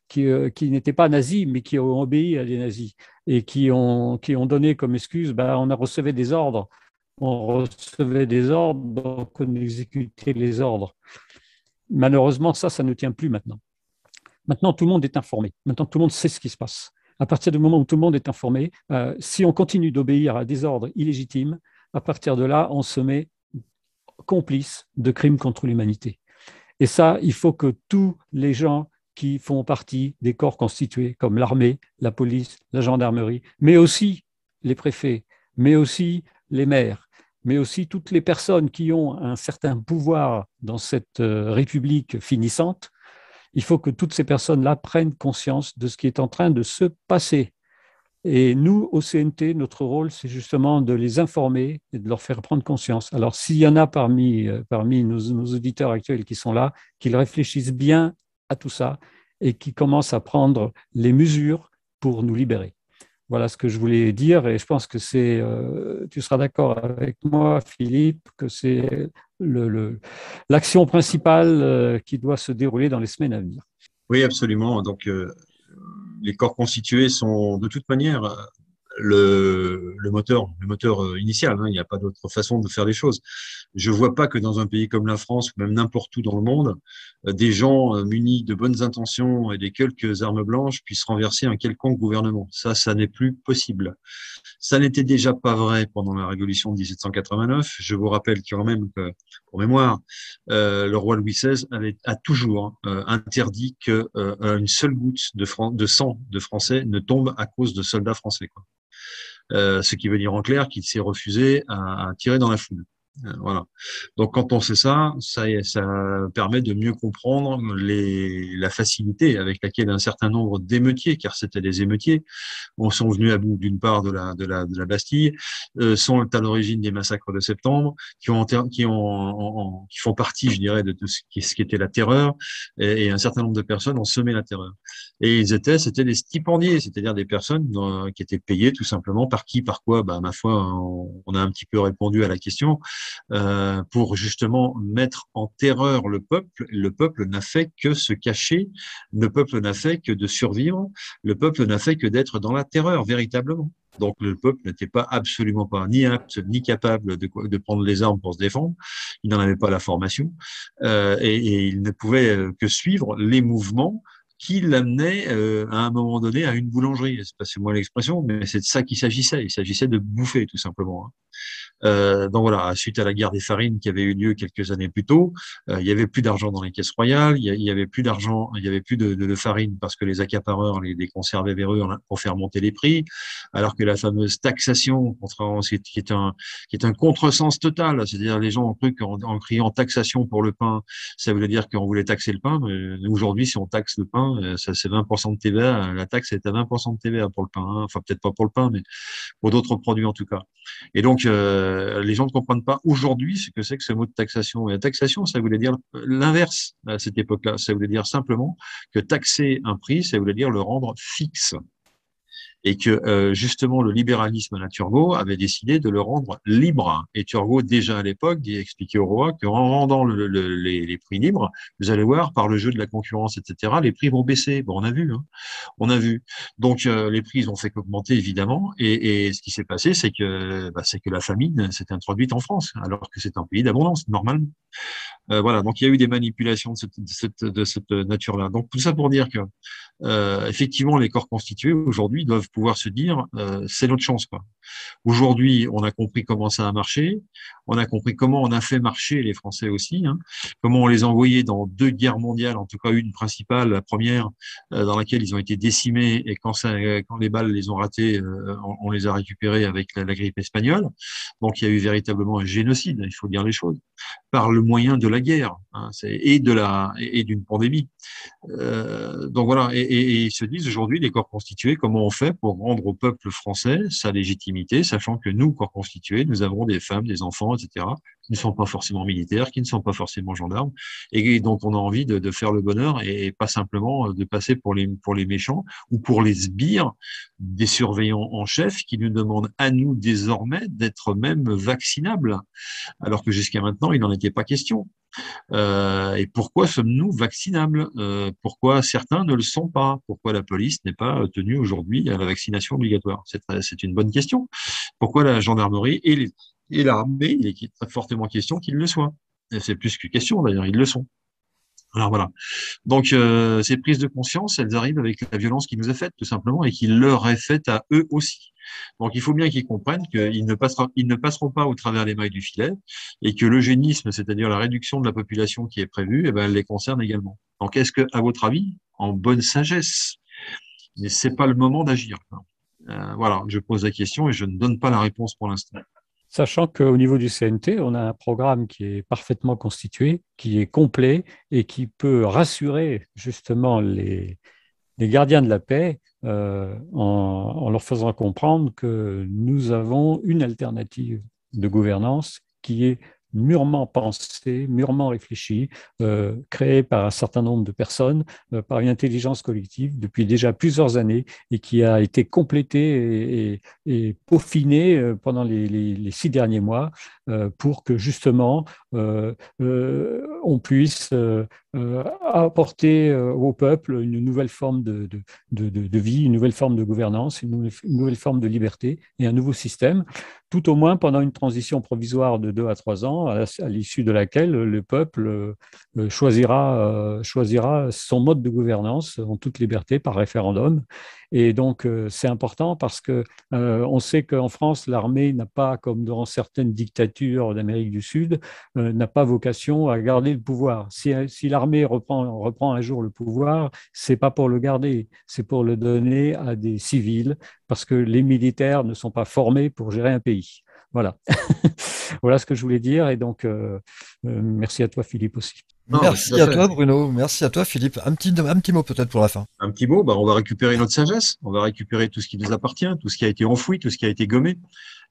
qui n'étaient pas nazis, mais qui ont obéi à des nazis et qui ont donné comme excuse, on a reçu des ordres. On recevait des ordres, donc on exécutait les ordres. Malheureusement, ça ne tient plus maintenant. Maintenant, tout le monde est informé. Maintenant, tout le monde sait ce qui se passe. À partir du moment où tout le monde est informé, si on continue d'obéir à des ordres illégitimes, à partir de là, on se met complices de crimes contre l'humanité. Et ça, il faut que tous les gens qui font partie des corps constitués, comme l'armée, la police, la gendarmerie, mais aussi les préfets, mais aussi les maires, mais aussi toutes les personnes qui ont un certain pouvoir dans cette république finissante, il faut que toutes ces personnes-là prennent conscience de ce qui est en train de se passer. Et nous, au CNT, notre rôle, c'est justement de les informer et de leur faire prendre conscience. Alors, s'il y en a parmi nos auditeurs actuels qui sont là, qu'ils réfléchissent bien à tout ça et qui commencent à prendre les mesures pour nous libérer. Voilà ce que je voulais dire et je pense que tu seras d'accord avec moi, Philippe, que c'est l'action principale qui doit se dérouler dans les semaines à venir. Oui, absolument. Donc, les corps constitués sont de toute manière le moteur initial. Hein. Il n'y a pas d'autre façon de faire les choses. Je vois pas que dans un pays comme la France, ou même n'importe où dans le monde, des gens munis de bonnes intentions et des quelques armes blanches puissent renverser un quelconque gouvernement. Ça n'est plus possible. Ça n'était déjà pas vrai pendant la Révolution de 1789. Je vous rappelle quand même que, pour mémoire, le roi Louis XVI a toujours interdit que une seule goutte de sang de Français ne tombe à cause de soldats français, quoi. Ce qui veut dire en clair qu'il s'est refusé à tirer dans la foule. Voilà. Donc, quand on sait ça, ça permet de mieux comprendre la facilité avec laquelle un certain nombre d'émeutiers, car c'était des émeutiers, sont venus à bout d'une part de la Bastille, sont à l'origine des massacres de septembre, qui font partie, je dirais, de tout ce qui était la terreur, et un certain nombre de personnes ont semé la terreur. Et c'était des stipendiés, c'est-à-dire des personnes qui étaient payées tout simplement par qui, par quoi, ma foi, on a un petit peu répondu à la question, pour justement mettre en terreur le peuple. Le peuple n'a fait que se cacher, le peuple n'a fait que de survivre, le peuple n'a fait que d'être dans la terreur, véritablement. Donc le peuple n'était pas absolument pas ni apte ni capable de prendre les armes pour se défendre. Il n'en avait pas la formation et il ne pouvait que suivre les mouvements qui l'amenaient à un moment donné à une boulangerie. Passez-moi l'expression, mais c'est de ça qu'il s'agissait. Il s'agissait de bouffer tout simplement. Donc voilà, suite à la guerre des farines qui avait eu lieu quelques années plus tôt, il y avait plus d'argent dans les caisses royales, il y avait plus d'argent, il y avait plus de farine parce que les accapareurs les conservaient véreux pour faire monter les prix, alors que la fameuse taxation, contrairement qui est un contresens total, c'est-à-dire les gens ont cru qu'en criant taxation pour le pain, ça voulait dire qu'on voulait taxer le pain, mais aujourd'hui si on taxe le pain, ça c'est 20% de TVA, la taxe est à 20% de TVA pour le pain, hein. Enfin peut-être pas pour le pain, mais pour d'autres produits en tout cas. Et donc, les gens ne comprennent pas aujourd'hui ce que c'est que ce mot de taxation. Et la taxation, ça voulait dire l'inverse à cette époque-là. Ça voulait dire simplement que taxer un prix, ça voulait dire le rendre fixe. Et que justement le libéralisme à la Turgot avait décidé de le rendre libre. Et Turgot, déjà à l'époque, expliquait au roi qu'en rendant les prix libres, vous allez voir, par le jeu de la concurrence, etc., les prix vont baisser. Bon, on a vu, hein. On a vu. Donc les prix ils ont fait qu'augmenter évidemment. Et ce qui s'est passé, c'est que la famine s'est introduite en France, alors que c'est un pays d'abondance normalement. Voilà. Donc il y a eu des manipulations de cette nature-là. Donc tout ça pour dire que effectivement, les corps constitués aujourd'hui doivent pouvoir se dire c'est notre chance, quoi. Aujourd'hui, on a compris comment ça a marché, on a compris comment on a fait marcher les Français aussi, hein, comment on les a envoyés dans 2 guerres mondiales, en tout cas une principale, la première, dans laquelle ils ont été décimés, et quand les balles les ont ratés, on les a récupérés avec la grippe espagnole. Donc il y a eu véritablement un génocide, il faut dire les choses, par le moyen de la guerre, hein, et d'une pandémie. Donc voilà, et ils se disent aujourd'hui, les corps constitués, comment on fait pour rendre au peuple français sa légitimité, sachant que nous, corps constitués, nous avons des femmes, des enfants, etc., qui ne sont pas forcément militaires, qui ne sont pas forcément gendarmes, et dont on a envie de faire le bonheur, et pas simplement de passer pour les méchants ou pour les sbires des surveillants en chef qui nous demandent à nous désormais d'être même vaccinables, alors que jusqu'à maintenant, il n'en était pas question. Et pourquoi sommes-nous vaccinables? Pourquoi certains ne le sont pas? Pourquoi la police n'est pas tenue aujourd'hui à la vaccination obligatoire? C'est une bonne question. Pourquoi la gendarmerie et l'armée, il est très fortement question qu'ils le soient. Et c'est plus que question d'ailleurs, ils le sont. Alors voilà. Donc ces prises de conscience, elles arrivent avec la violence qui nous est faite tout simplement et qui leur est faite à eux aussi. Donc il faut bien qu'ils comprennent qu'ils ne passeront pas au travers des mailles du filet et que l'eugénisme, c'est-à-dire la réduction de la population qui est prévue, elle les concerne également. Donc est-ce que, à votre avis, en bonne sagesse, c'est pas le moment d'agir? Voilà, je pose la question et je ne donne pas la réponse pour l'instant. Sachant qu'au niveau du CNT, on a un programme qui est parfaitement constitué, qui est complet et qui peut rassurer justement les gardiens de la paix en leur faisant comprendre que nous avons une alternative de gouvernance qui est mûrement pensée, mûrement réfléchie, créée par un certain nombre de personnes, par une intelligence collective depuis déjà plusieurs années et qui a été complétée et peaufinée pendant les 6 derniers mois pour que justement on puisse apporter au peuple une nouvelle forme de vie, une nouvelle forme de gouvernance, une nouvelle forme de liberté et un nouveau système, tout au moins pendant une transition provisoire de 2 à 3 ans, à l'issue de laquelle le peuple choisira son mode de gouvernance en toute liberté par référendum. Et donc, c'est important parce que on sait qu'en France, l'armée n'a pas, comme dans certaines dictatures d'Amérique du Sud, n'a pas vocation à garder le pouvoir. Si l'armée reprend un jour le pouvoir, c'est pas pour le garder, c'est pour le donner à des civils, parce que les militaires ne sont pas formés pour gérer un pays. Voilà. Voilà ce que je voulais dire. Et donc, merci à toi, Philippe, aussi. Non, Merci tout à à fait. toi, Bruno. Merci à toi, Philippe. Un petit mot peut-être pour la fin. Un petit mot, on va récupérer notre sagesse, on va récupérer tout ce qui nous appartient, tout ce qui a été enfoui, tout ce qui a été gommé.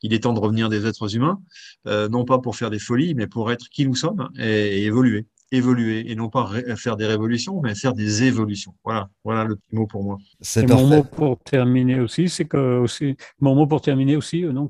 Il est temps de revenir des êtres humains, non pas pour faire des folies, mais pour être qui nous sommes et évoluer. Évoluer, et non pas faire des révolutions, mais faire des évolutions. Voilà le petit mot pour moi. C'est Et parfait. mon mot pour terminer aussi, c'est donc,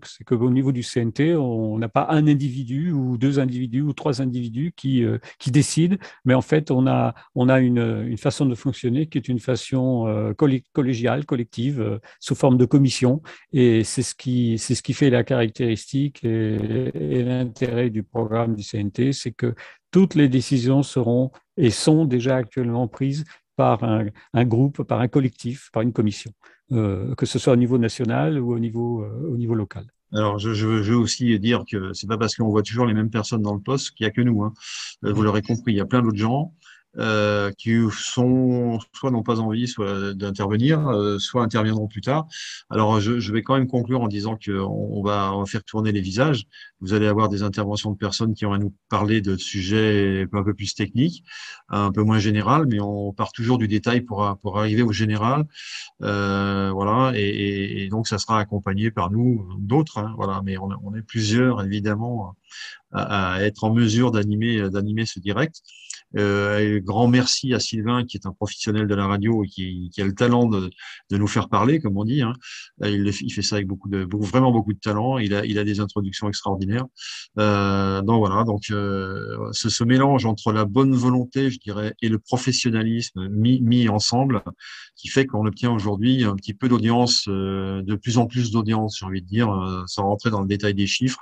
c'est qu'au niveau du CNT, on n'a pas un individu ou deux individus ou trois individus qui décident, mais en fait, on a une façon de fonctionner qui est une façon collégiale, collective, sous forme de commission, et c'est ce qui fait la caractéristique et l'intérêt du programme du CNT, c'est que toutes les décisions seront et sont déjà actuellement prises par un groupe, par un collectif, par une commission, que ce soit au niveau national ou au niveau local. Alors, je veux aussi dire que c'est pas parce qu'on voit toujours les mêmes personnes dans le poste qu'il y a que nous. Hein. Vous l'aurez compris, il y a plein d'autres gens qui sont soit n'ont pas envie, soit d'intervenir, soit interviendront plus tard. Alors, je vais quand même conclure en disant que on va faire tourner les visages. Vous allez avoir des interventions de personnes qui vont nous parler de sujets un peu plus techniques, un peu moins général, mais on part toujours du détail pour arriver au général. Voilà, et donc ça sera accompagné par nous d'autres. Hein, voilà, mais on est plusieurs évidemment à être en mesure d'animer ce direct. Et grand merci à Sylvain, qui est un professionnel de la radio et qui a le talent de nous faire parler, comme on dit. Hein. Il fait ça avec vraiment beaucoup de talent. Il a des introductions extraordinaires. Donc voilà, ce mélange entre la bonne volonté, je dirais, et le professionnalisme mis ensemble, qui fait qu'on obtient aujourd'hui un petit peu d'audience, de plus en plus d'audience, j'ai envie de dire, sans rentrer dans le détail des chiffres,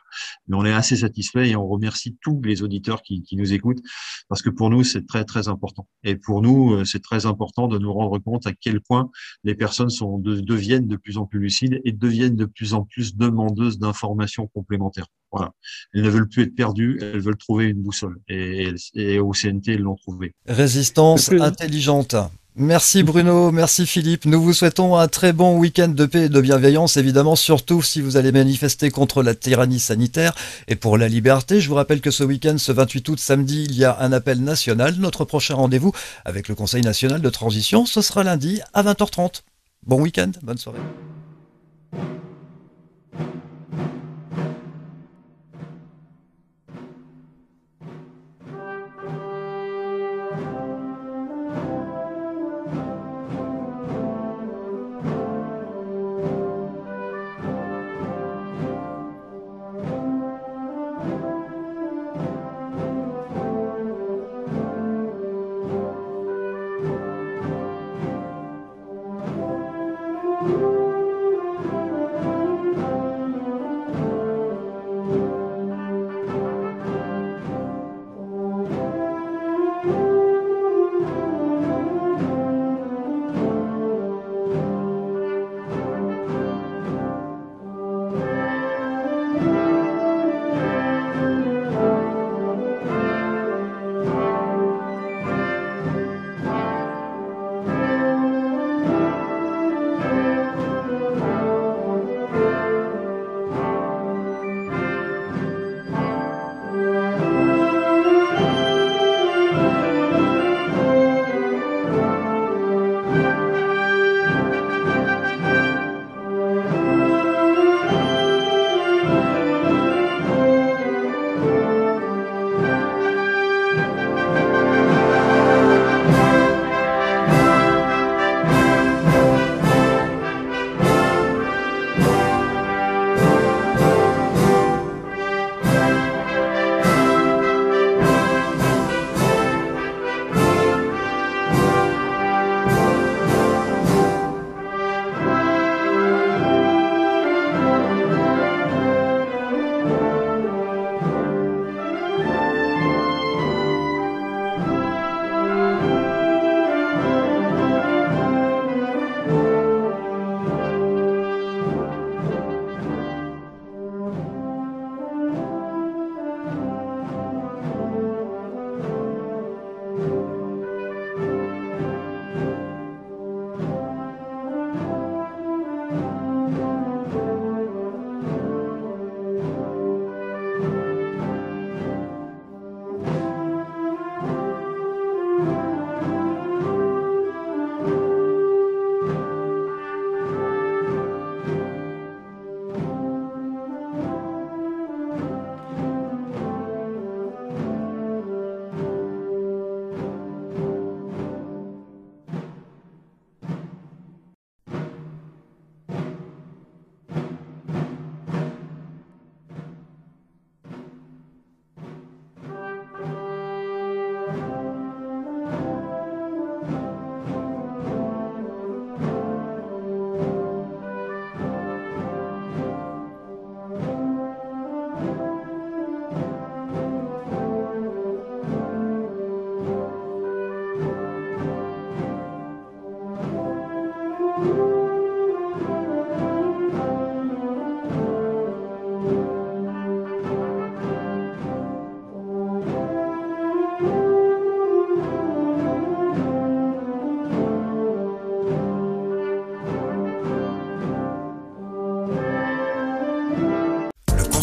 mais on est assez satisfait et on remercie tous les auditeurs qui nous écoutent, parce que pour nous, c'est très, très important. Et pour nous, c'est très important de nous rendre compte à quel point les personnes deviennent de plus en plus lucides et deviennent de plus en plus demandeuses d'informations complémentaires. Voilà. Elles ne veulent plus être perdues, elles veulent trouver une boussole. Et au CNT, elles l'ont trouvée. Résistance intelligente. Merci Bruno, merci Philippe. Nous vous souhaitons un très bon week-end de paix et de bienveillance, évidemment, surtout si vous allez manifester contre la tyrannie sanitaire et pour la liberté. Je vous rappelle que ce week-end, ce 28 août, samedi, il y a un appel national. Notre prochain rendez-vous avec le Conseil national de transition, ce sera lundi à 20h30. Bon week-end, bonne soirée.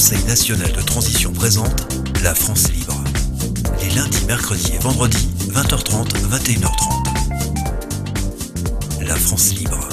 Conseil national de transition présente La France libre. Les lundis, mercredis et vendredis, 20h30, 21h30. La France libre.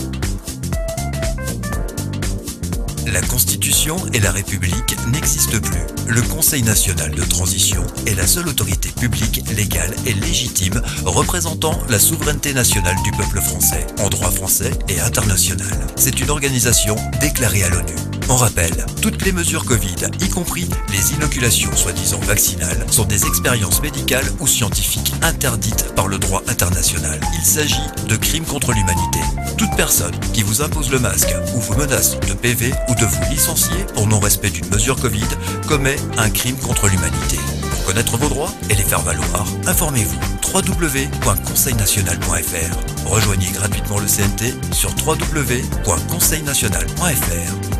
La Constitution et la République n'existent plus. Le Conseil national de transition est la seule autorité publique, légale et légitime représentant la souveraineté nationale du peuple français, en droit français et international. C'est une organisation déclarée à l'ONU. On rappelle, toutes les mesures Covid, y compris les inoculations soi-disant vaccinales, sont des expériences médicales ou scientifiques interdites par le droit international. Il s'agit de crimes contre l'humanité. Toute personne qui vous impose le masque ou vous menace de PV ou de vous licencier pour non-respect d'une mesure Covid commet un crime contre l'humanité. Pour connaître vos droits et les faire valoir, informez-vous www.conseilnational.fr. Rejoignez gratuitement le CNT sur www.conseilnational.fr.